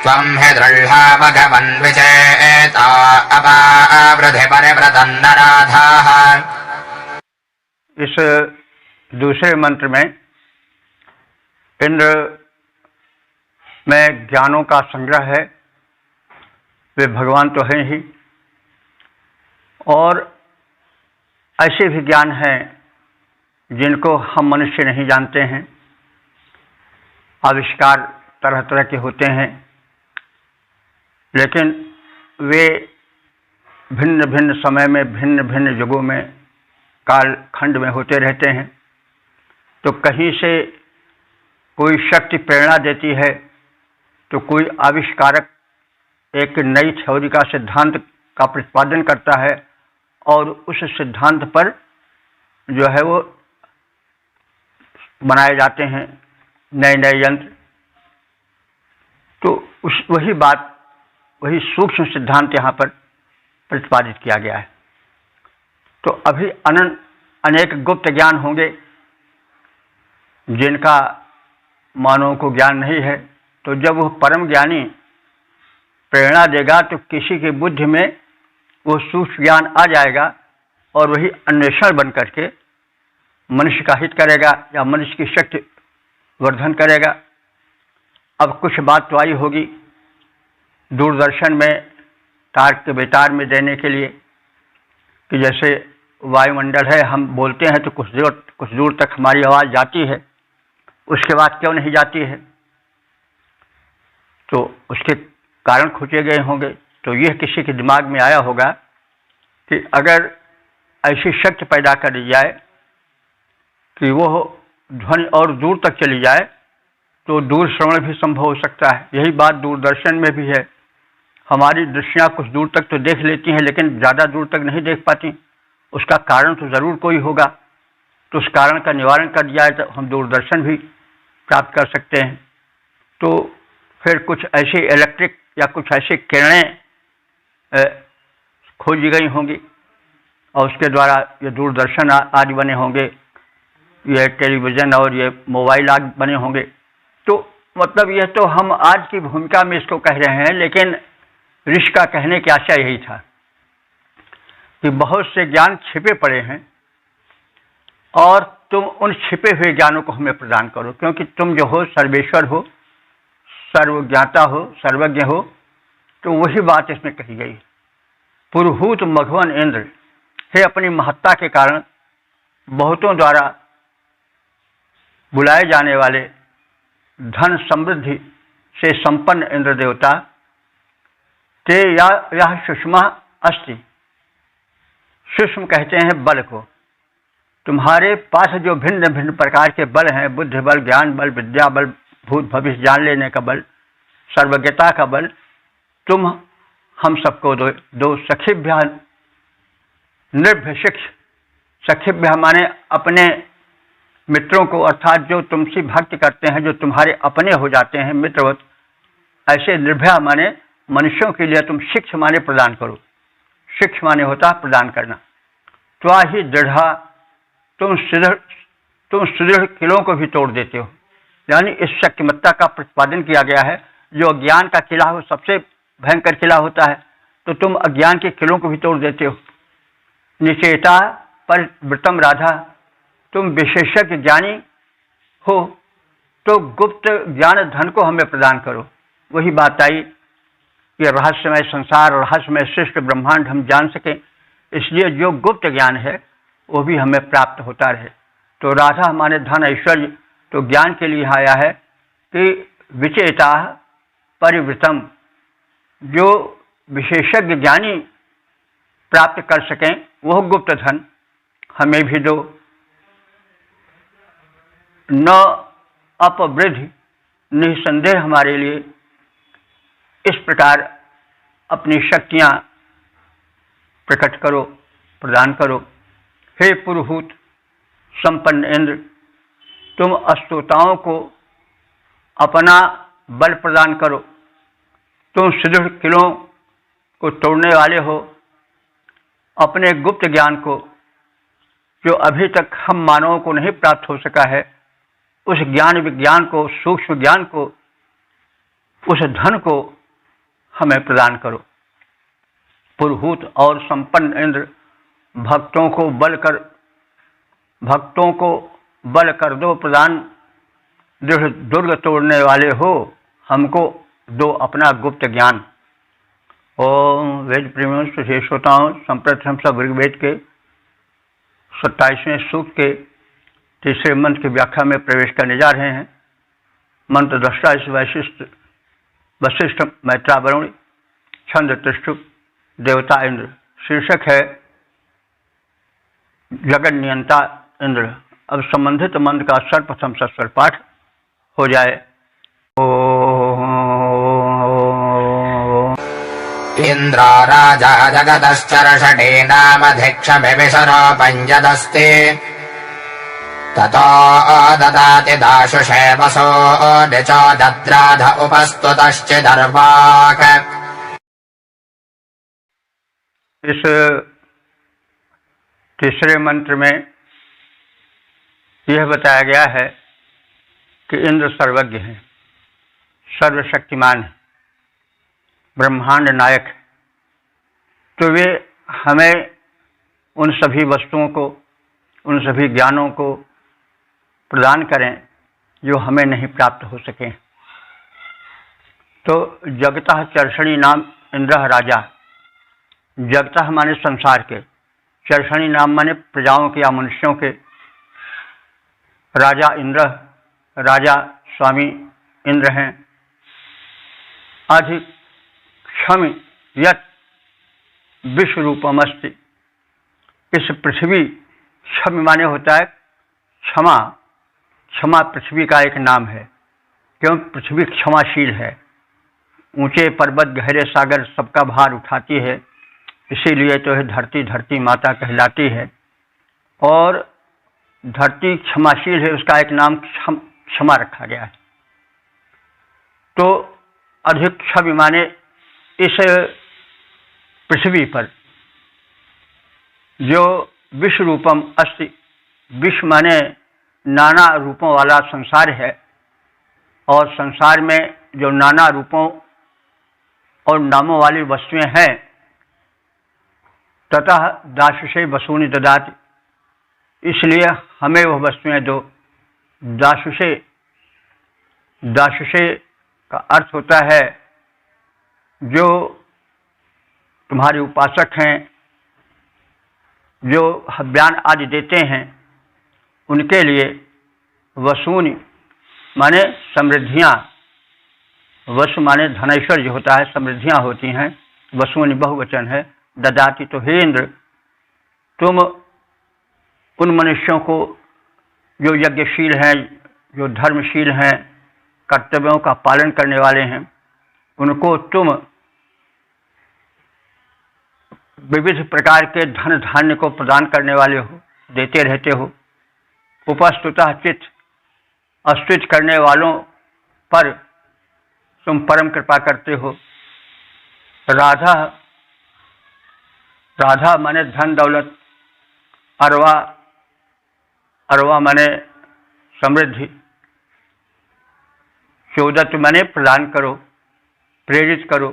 त्वं हि दृढा मघवन् विचेता अपावृधि परिव्रतन्नराधाः। इस दूसरे मंत्र में इंद्र में ज्ञानों का संग्रह है, वे भगवान तो हैं ही, और ऐसे भी ज्ञान हैं जिनको हम मनुष्य नहीं जानते हैं। आविष्कार तरह तरह के होते हैं, लेकिन वे भिन्न भिन्न समय में, भिन्न भिन्न युगों में, काल खंड में होते रहते हैं। तो कहीं से कोई शक्ति प्रेरणा देती है, तो कोई आविष्कारक एक नई थ्योरी का, सिद्धांत का प्रतिपादन करता है, और उस सिद्धांत पर जो है वो बनाए जाते हैं नए नए यंत्र। तो वही बात, वही सूक्ष्म सिद्धांत यहाँ पर प्रतिपादित किया गया है। तो अभी अनेक गुप्त ज्ञान होंगे जिनका मानवों को ज्ञान नहीं है। तो जब वह परम ज्ञानी प्रेरणा देगा तो किसी की बुद्धि में वो सूक्ष्म ज्ञान आ जाएगा, और वही अन्वेषण बन करके मनुष्य का हित करेगा या मनुष्य की शक्ति वर्धन करेगा। अब कुछ बात तो आई होगी दूरदर्शन में तार के बेतार में देने के लिए कि जैसे वायुमंडल है, हम बोलते हैं तो कुछ दूर तक हमारी आवाज़ जाती है, उसके बाद क्यों नहीं जाती है, तो उसके कारण खोजे गए होंगे। तो यह किसी के दिमाग में आया होगा कि अगर ऐसी शक्ति पैदा कर दी जाए कि वो ध्वनि और दूर तक चली जाए, तो दूर श्रवण भी संभव हो सकता है। यही बात दूरदर्शन में भी है। हमारी दृष्टियाँ कुछ दूर तक तो देख लेती हैं, लेकिन ज़्यादा दूर तक नहीं देख पाती। उसका कारण तो ज़रूर कोई होगा, तो उस कारण का निवारण कर दिया जाए तो हम दूरदर्शन भी प्राप्त कर सकते हैं। तो फिर कुछ ऐसी इलेक्ट्रिक या कुछ ऐसी किरणें खोजी गई होंगी, और उसके द्वारा ये दूरदर्शन आदि बने होंगे, ये टेलीविज़न और ये मोबाइल आदि बने होंगे। तो मतलब यह तो हम आज की भूमिका में इसको कह रहे हैं, लेकिन ऋषि का कहने की आशा यही था कि बहुत से ज्ञान छिपे पड़े हैं और तुम उन छिपे हुए ज्ञानों को हमें प्रदान करो, क्योंकि तुम जो हो सर्वेश्वर हो, सर्वज्ञाता हो, सर्वज्ञ हो। तो वही बात इसमें कही गई। पुरुहूत मघवन इंद्र, हे अपनी महत्ता के कारण बहुतों द्वारा बुलाए जाने वाले धन समृद्धि से संपन्न इंद्र देवता, ते यह सुषमा अस्ति, सुषम कहते हैं बल को। तुम्हारे पास जो भिन्न भिन्न प्रकार के बल हैं, बुद्धि बल, ज्ञान बल, विद्या बल, भूत भविष्य जान लेने का बल, सर्वज्ञता का बल, तुम हम सबको दो। सखिभ्य निर्भय शिक्ष, सखिभ्य माने अपने मित्रों को, अर्थात जो तुमसे भक्ति करते हैं, जो तुम्हारे अपने हो जाते हैं मित्रवत, ऐसे निर्भय माने मनुष्यों के लिए तुम शिक्ष माने प्रदान करो। शिक्ष माने होता है प्रदान करना। त्वा ही दृढ़, तुम सुदृढ़ किलों को भी तोड़ देते हो। यानी इस शक्तिमत्ता का प्रतिपादन किया गया है। जो अज्ञान का किला हो सबसे भयंकर किला होता है, तो तुम अज्ञान के किलों को भी तोड़ देते हो। निचेता परिवृतम राधा, तुम विशेषज्ञ ज्ञानी हो, तो गुप्त ज्ञान धन को हमें प्रदान करो। वही बात आई कि रहस्यमय संसार, रहस्यमय श्रेष्ठ ब्रह्मांड हम जान सकें, इसलिए जो गुप्त ज्ञान है वो भी हमें प्राप्त होता रहे। तो राधा हमारे धन ऐश्वर्य तो ज्ञान के लिए आया है कि विचेता परिवृतम, जो विशेषज्ञ ज्ञानी प्राप्त कर सकें वह गुप्त धन हमें भी दो। न अपवृद्धि, निसंदेह हमारे लिए इस प्रकार अपनी शक्तियां प्रकट करो, प्रदान करो। हे पुरुहूत संपन्न इंद्र, तुम अस्तोताओं को अपना बल प्रदान करो। तुम सुदृढ़ किलों को तोड़ने वाले हो। अपने गुप्त ज्ञान को, जो अभी तक हम मानवों को नहीं प्राप्त हो सका है, उस ज्ञान विज्ञान को, सूक्ष्म ज्ञान को, उस धन को हमें प्रदान करो। पुरुहूत और संपन्न इंद्र, भक्तों को बल कर दो प्रदान। दृढ़ दुर्ग तोड़ने वाले हो, हमको दो अपना गुप्त ज्ञान। ओम वेद प्रेमियों से श्रोताओं, संप्रति हम सब ऋग्वेद के 27वें सूक्त के तीसरे मंत्र की व्याख्या में प्रवेश करने जा रहे हैं। मंत्र दृष्टा इस वशिष्ठ मैत्रा वरुण, छंद त्रिष्टुप, देवता इंद्र। शीर्षक है जगत नियंता इंद्र। अब संबंधित मंत्र का सर्वप्रथम सस्वर पाठ हो जाए। इंद्रो राजा जगतश्चरषडेनामधिक्षभिविशरो पञ्जदस्ति ततो ददाति दाशुषे वसो निचो दद्राध उपस्तुतश्चिदर्वाक। इस तीसरे मंत्र में यह बताया गया है कि इंद्र सर्वज्ञ हैं, सर्वशक्तिमान है, ब्रह्मांड नायक है। तो वे हमें उन सभी वस्तुओं को, उन सभी ज्ञानों को प्रदान करें जो हमें नहीं प्राप्त हो सके। तो जगतः चर्षणी नाम इंद्र राजा। जगतः माने संसार के, चर्षणी नाम माने प्रजाओं के या मनुष्यों के। राजा इंद्र, राजा स्वामी इंद्र हैं। अधिक्षम यत् विश्व रूपमस्ति, इस पृथ्वी, क्षम माने होता है क्षमा, क्षमा पृथ्वी का एक नाम है, क्यों पृथ्वी क्षमाशील है। ऊंचे पर्वत, गहरे सागर सबका भार उठाती है, इसीलिए तो है धरती धरती माता कहलाती है। और धरती क्षमाशील है, उसका एक नाम क्षमा रखा गया है। तो अधिक क्षम माने इस पृथ्वी पर जो विश्व रूपम अस्ति, विश्व माने नाना रूपों वाला संसार है, और संसार में जो नाना रूपों और नामों वाली वस्तुएं हैं, ततः दाशुषे वसूनि ददाति, इसलिए हमें वह वस्तुएं दो। दाशुषे, दाशुषे का अर्थ होता है जो तुम्हारे उपासक हैं, जो हव्यान आदि देते हैं, उनके लिए वसूनि माने समृद्धियाँ। वसु माने धनैश्वर्य होता है, समृद्धियाँ होती हैं। वसूनि बहुवचन है। ददाति तो हे इंद्र, तुम उन मनुष्यों को जो यज्ञशील हैं, जो धर्मशील हैं, कर्तव्यों का पालन करने वाले हैं, उनको तुम विविध प्रकार के धन धान्य को प्रदान करने वाले हो, देते रहते हो। उपस्तुतः चित अस्तुत करने वालों पर तुम परम कृपा करते हो। राधा, राधा माने धन दौलत, अरवा, अरवा माने समृद्धि, चौदत माने प्रदान करो, प्रेरित करो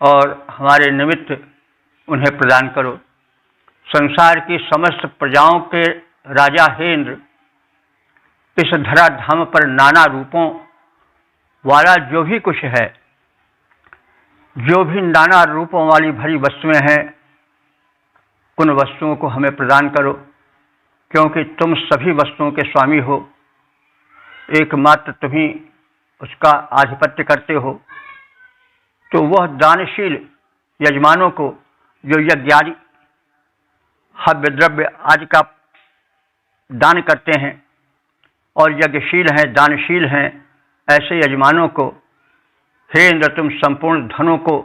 और हमारे निमित्त उन्हें प्रदान करो। संसार की समस्त प्रजाओं के राजा हे इंद्र, इस धराधाम पर नाना रूपों वाला जो भी कुछ है, जो भी नाना रूपों वाली भरी वस्तुएं हैं, उन वस्तुओं को हमें प्रदान करो, क्योंकि तुम सभी वस्तुओं के स्वामी हो। एकमात्र तुम ही उसका आधिपत्य करते हो। तो वह दानशील यजमानों को जो यज्ञादि हव्य द्रव्य आदि का दान करते हैं और यज्ञशील हैं, दानशील हैं, ऐसे यजमानों को हे इंद्र तुम संपूर्ण धनों को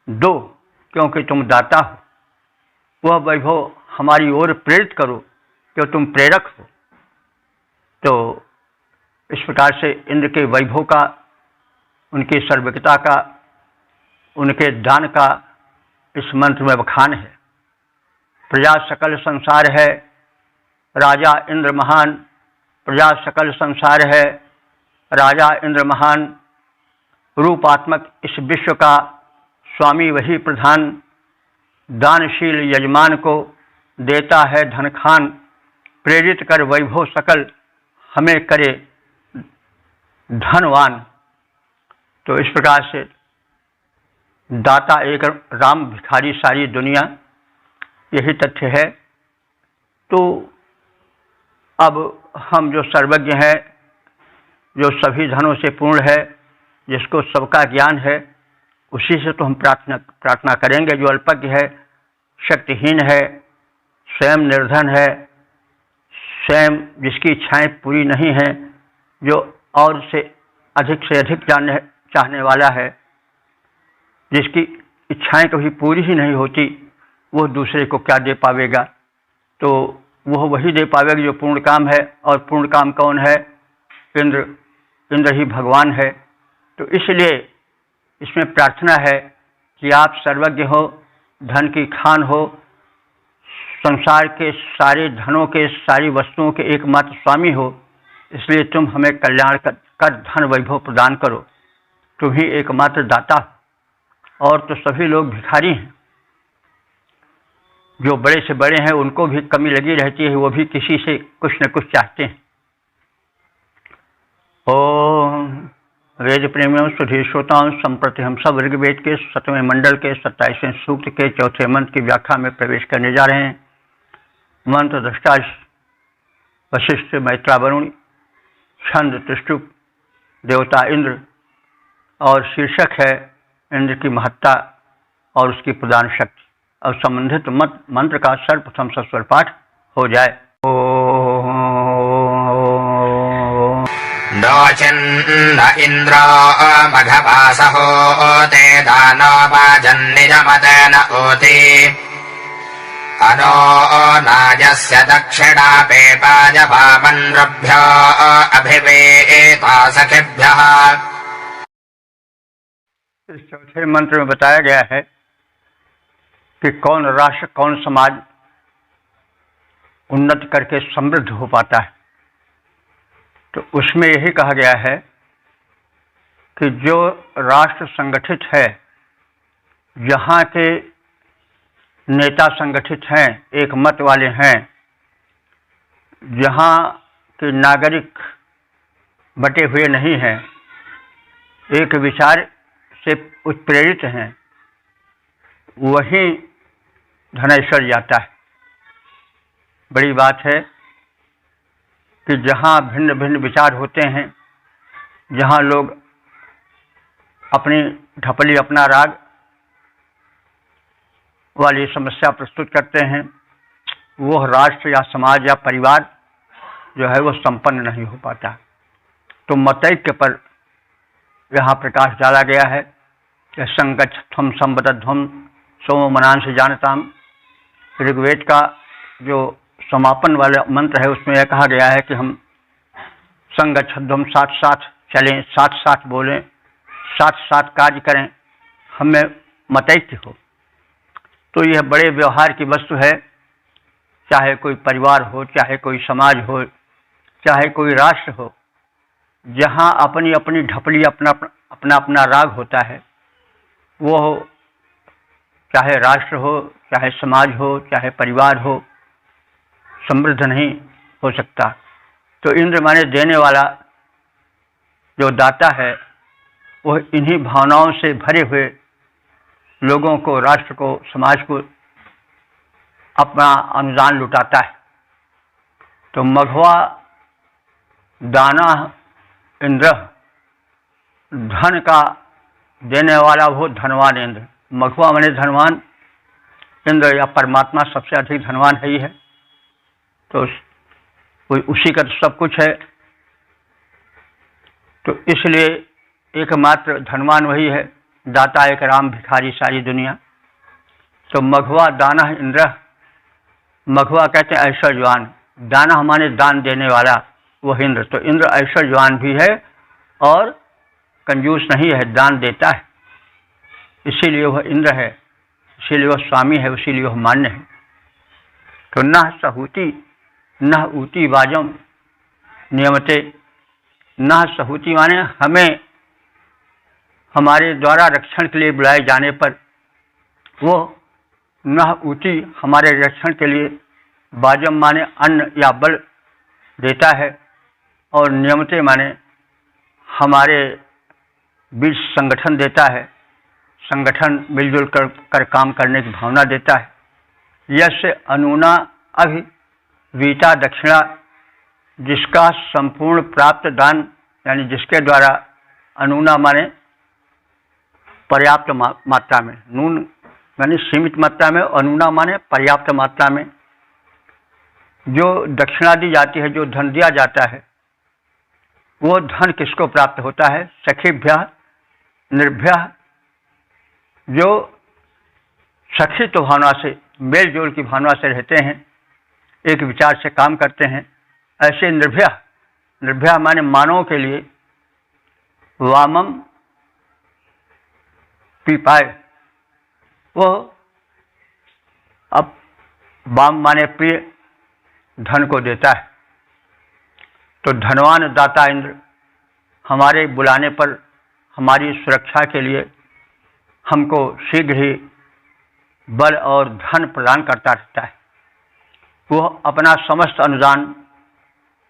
दो, क्योंकि तुम दाता हो। वह वैभव हमारी ओर प्रेरित करो, क्योंकि तुम प्रेरक हो। तो इस प्रकार से इंद्र के वैभव का, उनकी सर्वज्ञता का, उनके दान का इस मंत्र में बखान है। प्रजा सकल संसार है, राजा इंद्र महान। प्रजा सकल संसार है, राजा इंद्र महान। रूपात्मक इस विश्व का स्वामी वही प्रधान। दानशील यजमान को देता है धन खान। प्रेरित कर वैभव सकल हमें करे धनवान। तो इस प्रकार से दाता एक राम, भिखारी सारी दुनिया, यही तथ्य है। तो अब हम जो सर्वज्ञ हैं, जो सभी धनों से पूर्ण है, जिसको सबका ज्ञान है, उसी से तो हम प्रार्थना करेंगे। जो अल्पज्ञ है, शक्तिहीन है, स्वयं निर्धन है, स्वयं जिसकी इच्छाएं पूरी नहीं हैं, जो और से अधिक जानने चाहने वाला है, जिसकी इच्छाएं कभी पूरी ही नहीं होती, वो दूसरे को क्या दे पावेगा। तो वह वही दे पावेगा जो पूर्ण काम है। और पूर्ण काम कौन है? इंद्र। इंद्र ही भगवान है। तो इसलिए इसमें प्रार्थना है कि आप सर्वज्ञ हो, धन की खान हो, संसार के सारे धनों के, सारी वस्तुओं के एकमात्र स्वामी हो। इसलिए तुम हमें कल्याण कर धन वैभव प्रदान करो। तुम ही एकमात्र दाता हो, और तो सभी लोग भिखारी हैं। जो बड़े से बड़े हैं उनको भी कमी लगी रहती है, वो भी किसी से कुछ न कुछ चाहते हैं। ओम वेद प्रेमियों, सुधीर श्रोताओं, संप्रति हम सब ऋग्वेद के 7वें मंडल के 27वें सूक्त के 4थे मंत्र की व्याख्या में प्रवेश करने जा रहे हैं। मंत्र दृष्टा वशिष्ठ, मैत्रा, वरुण, छंद त्रिष्टुप, देवता इंद्र, और शीर्षक है इंद्र की महत्ता और उसकी प्रदान शक्ति। अब संबंधित मंत्र का सर्वप्रथम सस्वर पाठ हो जाए। नोचिन्न इन्द्रो मघवासहो ते दानो वाजन्निजमतेन ऊति अनो नाजस्य दक्षिणापे पाजपामन्भ्यो अभिवेता सखिभ्यः। इस चौथे मंत्र में बताया गया है कि कौन राष्ट्र, कौन समाज उन्नति करके समृद्ध हो पाता है। तो उसमें यही कहा गया है कि जो राष्ट्र संगठित है, जहाँ के नेता संगठित हैं, एक मत वाले हैं, जहाँ के नागरिक बटे हुए नहीं हैं, एक विचार से उत्प्रेरित हैं, वही धनेश्वर जाता है। बड़ी बात है कि जहाँ भिन्न भिन्न विचार होते हैं, जहाँ लोग अपनी ढपली, अपना राग वाली समस्या प्रस्तुत करते हैं, वो राष्ट्र या समाज या परिवार जो है वो संपन्न नहीं हो पाता। तो मतैक्य पर यहाँ प्रकाश डाला गया है कि संगच्छध्वम संवदध्वम सोमो मनांसि जानताम। ऋग्वेद का जो समापन वाला मंत्र है उसमें यह कहा गया है कि हम संगच्छध्वम, साथ साथ चलें, साथ साथ बोलें, साथ साथ कार्य करें, हमें मतैक्य हो। तो यह बड़े व्यवहार की वस्तु है, चाहे कोई परिवार हो, चाहे कोई समाज हो, चाहे कोई राष्ट्र हो। जहाँ अपनी अपनी ढपली, अपना अपना अपना राग होता है, वो चाहे राष्ट्र हो, चाहे समाज हो, चाहे परिवार हो, समृद्ध नहीं हो सकता। तो इंद्र माने देने वाला, जो दाता है, वह इन्हीं भावनाओं से भरे हुए लोगों को, राष्ट्र को, समाज को अपना अनुदान लुटाता है। तो मघवा दाना इंद्र, धन का देने वाला वो धनवान इंद्र। मघवा माने धनवान, इंद्र या परमात्मा सबसे अधिक धनवान है ही है। तो उसी का तो सब कुछ है। तो इसलिए एकमात्र धनवान वही है, दाता एक राम, भिखारी सारी दुनिया। तो मघवा दाना इंद्र, मघवा कहते हैं ऐश्वर्यवान, दाना माने दान देने वाला, वह इंद्र। तो इंद्र ऐश्वर्यवान भी है और कंजूस नहीं है, दान देता है, इसीलिए वह इंद्र है, इसीलिए वह स्वामी है, इसीलिए वह मान्य है। तो न सहूति न ऊती वाजम नियमते। न सहूति माने हमें हमारे द्वारा रक्षण के लिए बुलाए जाने पर वो न ऊती हमारे रक्षण के लिए, वाजम माने अन्न या बल देता है, और नियमते माने हमारे बीच संगठन देता है, संगठन मिलजुल कर काम करने की भावना देता है। यश अनुना अभिवीता दक्षिणा, जिसका संपूर्ण प्राप्त दान, यानी जिसके द्वारा अनुना माने पर्याप्त मात्रा में, नून यानी सीमित मात्रा में, अनुना माने पर्याप्त मात्रा में जो दक्षिणा दी जाती है, जो धन दिया जाता है, वो धन किसको प्राप्त होता है? सखीभ्य निर्भय, जो सखित्व भावना से, मेल जोल की भावना से रहते हैं, एक विचार से काम करते हैं, ऐसे निर्भय। निर्भय माने मानव के लिए वामम पीपाय, वो अब वाम माने प्रिय धन को देता है। तो धनवान दाता इंद्र हमारे बुलाने पर हमारी सुरक्षा के लिए हमको शीघ्र ही बल और धन प्रदान करता रहता है। वह अपना समस्त अनुदान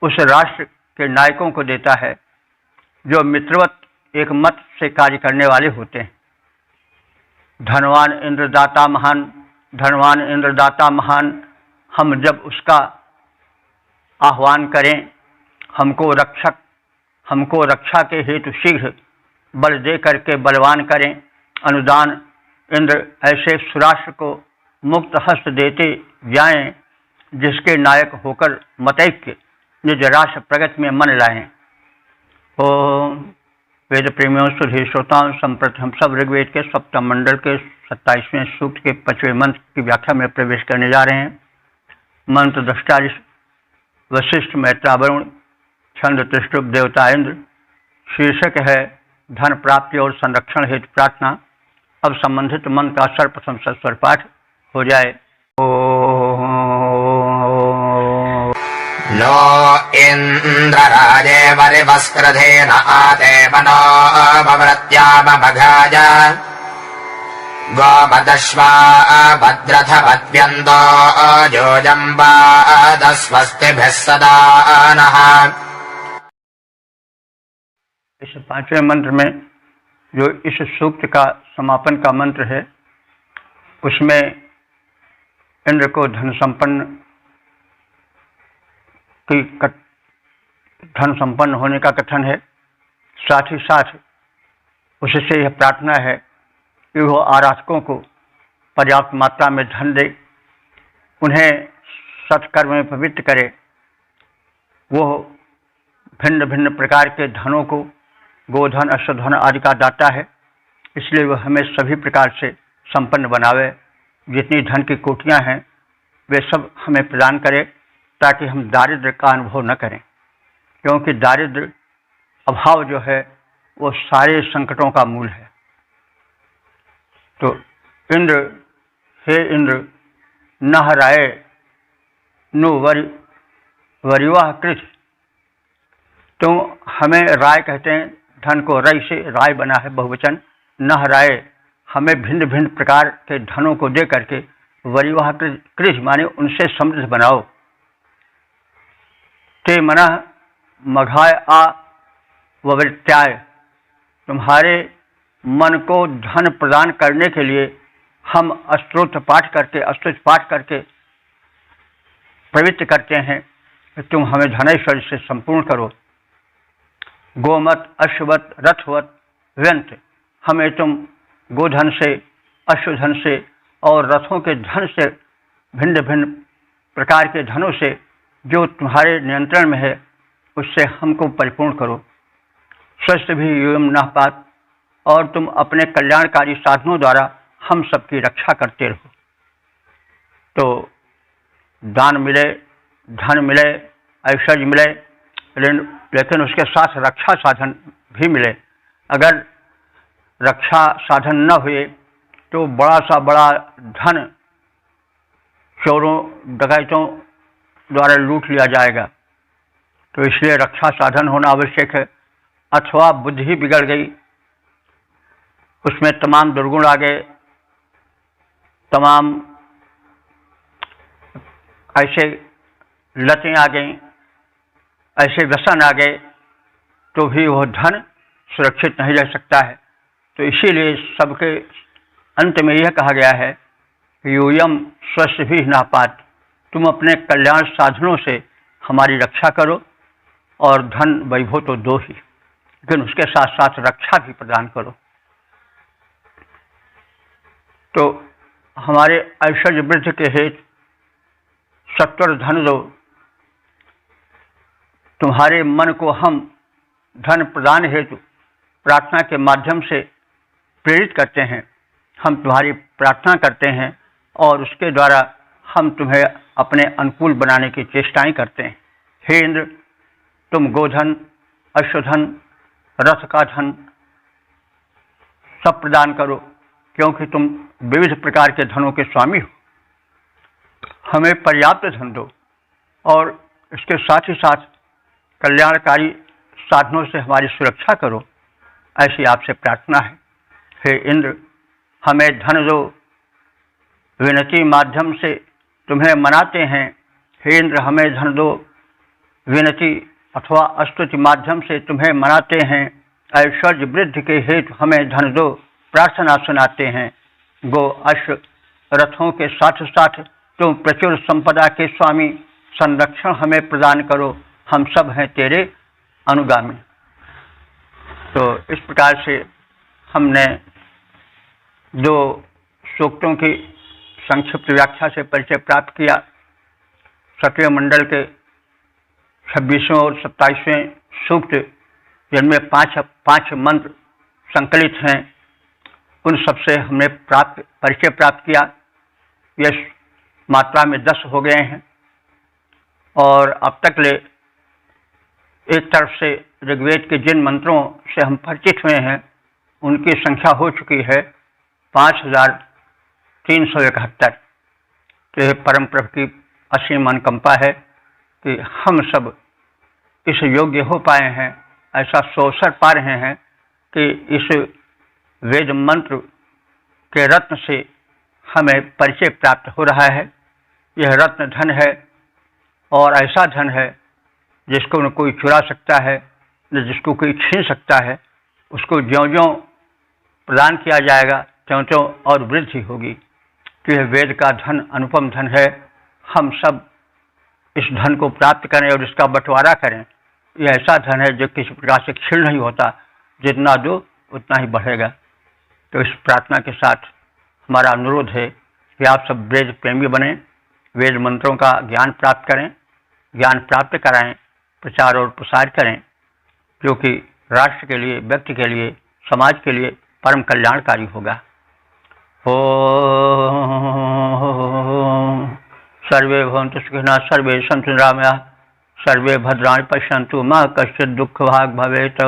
उस राष्ट्र के नायकों को देता है जो मित्रवत एक मत से कार्य करने वाले होते हैं। धनवान इंद्रदाता महान, धनवान इंद्रदाता महान, हम जब उसका आह्वान करें, हमको रक्षा के हेतु शीघ्र बल दे करके बलवान करें, अनुदान इंद्र ऐसे सुराष्ट्र को मुक्त हस्त देते जाएं, जिसके नायक होकर मतैक्य निज राष्ट्र प्रगति में मन लाएं। ओम वेद प्रेमियों सुधी श्रोताओं, संप्रति हम सब ऋग्वेद के सप्तम मंडल के 27वें सूक्त के 5वें मंत्र की व्याख्या में प्रवेश करने जा रहे हैं। मंत्र दृष्टा वशिष्ठ मैत्रावरुण, छंद त्रिष्टुप देवता इंद्र। शीर्षक है धन प्राप्ति और संरक्षण हेतु प्रार्थना। अब संबंधित मंत्र का सर्वप्रथम सस्वर पाठ हो जाए। नो इंद्रराजे वरिवस्कृधेन आते मनो भवत्यामभगाय गोमदश्वा भद्रथ भद्यन्तो योजम्बादस्वस्तिभिः सदा नः। इस 5वें मंत्र में जो इस सूक्त का समापन का मंत्र है, उसमें इंद्र को धन संपन्न होने का कथन है। साथ ही साथ उससे यह प्रार्थना है कि वह आराधकों को पर्याप्त मात्रा में धन दे, उन्हें सत्कर्म में पवित्र करे, वो भिन्न भिन्न प्रकार के धनों को, गोधन अश्वधन आदि का दाता है, इसलिए वह हमें सभी प्रकार से संपन्न बनावे। जितनी धन की कोटियां हैं वे सब हमें प्रदान करे ताकि हम दारिद्र्य का अनुभव न करें, क्योंकि दारिद्र्य अभाव जो है वो सारे संकटों का मूल है। तो इंद्र, हे इंद्र, न हराए नु वरिवाह कृत, तो हमें राय कहते हैं, धन को रई से राय बना है बहुवचन। न हराए, हमें भिन्न भिन्न प्रकार के धनों को दे करके वरिवाह कृत माने उनसे समृद्ध बनाओ। ते मना मघाय आ ववृत्याय, तुम्हारे मन को धन प्रदान करने के लिए हम स्तोत्र पाठ करके प्रवृत्त करते हैं कि तुम हमें धनैश्वर्य से संपूर्ण करो। गोमत अश्ववत रथवत व्यंत, हमें तुम गोधन से, अश्वधन से और रथों के धन से, भिन्न भिन्न प्रकार के धनों से जो तुम्हारे नियंत्रण में है उससे हमको परिपूर्ण करो। स्वस्थ भी एवं नापात, और तुम अपने कल्याणकारी साधनों द्वारा हम सबकी रक्षा करते रहो। तो दान मिले, धन मिले, ऐश्वर्य मिले, लेकिन उसके साथ रक्षा साधन भी मिले। अगर रक्षा साधन न हुए तो बड़ा सा बड़ा धन चोरों डकैतों द्वारा लूट लिया जाएगा। तो इसलिए रक्षा साधन होना आवश्यक है। अथवा बुद्धि बिगड़ गई, उसमें तमाम दुर्गुण आ गए, तमाम ऐसे लतें आ गईं, ऐसे व्यसन आ गए, तो भी वह धन सुरक्षित नहीं रह सकता है। तो इसीलिए सबके अंत में यह कहा गया है कि यूयम स्वस्थ भी नापात, तुम अपने कल्याण साधनों से हमारी रक्षा करो, और धन वैभव तो दो ही, लेकिन उसके साथ साथ रक्षा भी प्रदान करो। तो हमारे ऐश्वर्य वृद्धि के हेतु सत्वर धन दो। तुम्हारे मन को हम धन प्रदान हेतु प्रार्थना के माध्यम से प्रेरित करते हैं। हम तुम्हारी प्रार्थना करते हैं और उसके द्वारा हम तुम्हें अपने अनुकूल बनाने की चेष्टाएं करते हैं। हे इंद्र, तुम गोधन, अश्वधन, रथ का धन सब प्रदान करो, क्योंकि तुम विविध प्रकार के धनों के स्वामी हो। हमें पर्याप्त धन दो और इसके साथ ही साथ कल्याणकारी साधनों से हमारी सुरक्षा करो, ऐसी आपसे प्रार्थना है। हे इंद्र, हमें धन दो, विनती माध्यम से तुम्हें मनाते हैं। हे इंद्र, हमें धन दो, विनती अथवा स्तुति माध्यम से तुम्हें मनाते हैं। ऐश्वर्य वृद्धि के हेतु हमें धन दो, प्रार्थना सुनाते हैं। गो अश्व रथों के साथ साथ तुम प्रचुर संपदा के स्वामी, संरक्षण हमें प्रदान करो, हम सब हैं तेरे अनुगामी। तो इस प्रकार से हमने दो सूक्तों की संक्षिप्त व्याख्या से परिचय प्राप्त किया। सत्य मंडल के 26वें और 27वें सूक्त, जिनमें पांच मंत्र संकलित हैं, उन सबसे हमने परिचय प्राप्त किया। यह मात्रा में 10 हो गए हैं और अब तक ले एक तरफ से ऋग्वेद के जिन मंत्रों से हम परिचित हुए हैं उनकी संख्या हो चुकी है 5371। तो यह परम प्रभु की असीम अनुकंपा है कि हम सब इस योग्य हो पाए हैं, ऐसा अवसर पा रहे हैं कि इस वेद मंत्र के रत्न से हमें परिचय प्राप्त हो रहा है। यह रत्न धन है और ऐसा धन है जिसको न कोई चुरा सकता है, न जिसको कोई छीन सकता है। उसको ज्यों-ज्यों प्रदान किया जाएगा त्यों-त्यों और वृद्धि होगी। तो यह वेद का धन अनुपम धन है। हम सब इस धन को प्राप्त करें और इसका बंटवारा करें। यह ऐसा धन है जो किसी प्रकार से क्षीण नहीं होता, जितना दो उतना ही बढ़ेगा। तो इस प्रार्थना के साथ हमारा अनुरोध है कि आप सब वेद प्रेमी बने वेद मंत्रों का ज्ञान प्राप्त करें, ज्ञान प्राप्त कराएं, प्रचार और प्रसार करें, जो कि राष्ट्र के लिए, व्यक्ति के लिए, समाज के लिए परम कल्याणकारी होगा। ओम सर्वे भवन्तु सुखिनः, सर्वे सन्तु निरामयाः, सर्वे भद्राणि पश्यन्तु मा कश्चित् दुःखभाग् भवेत्।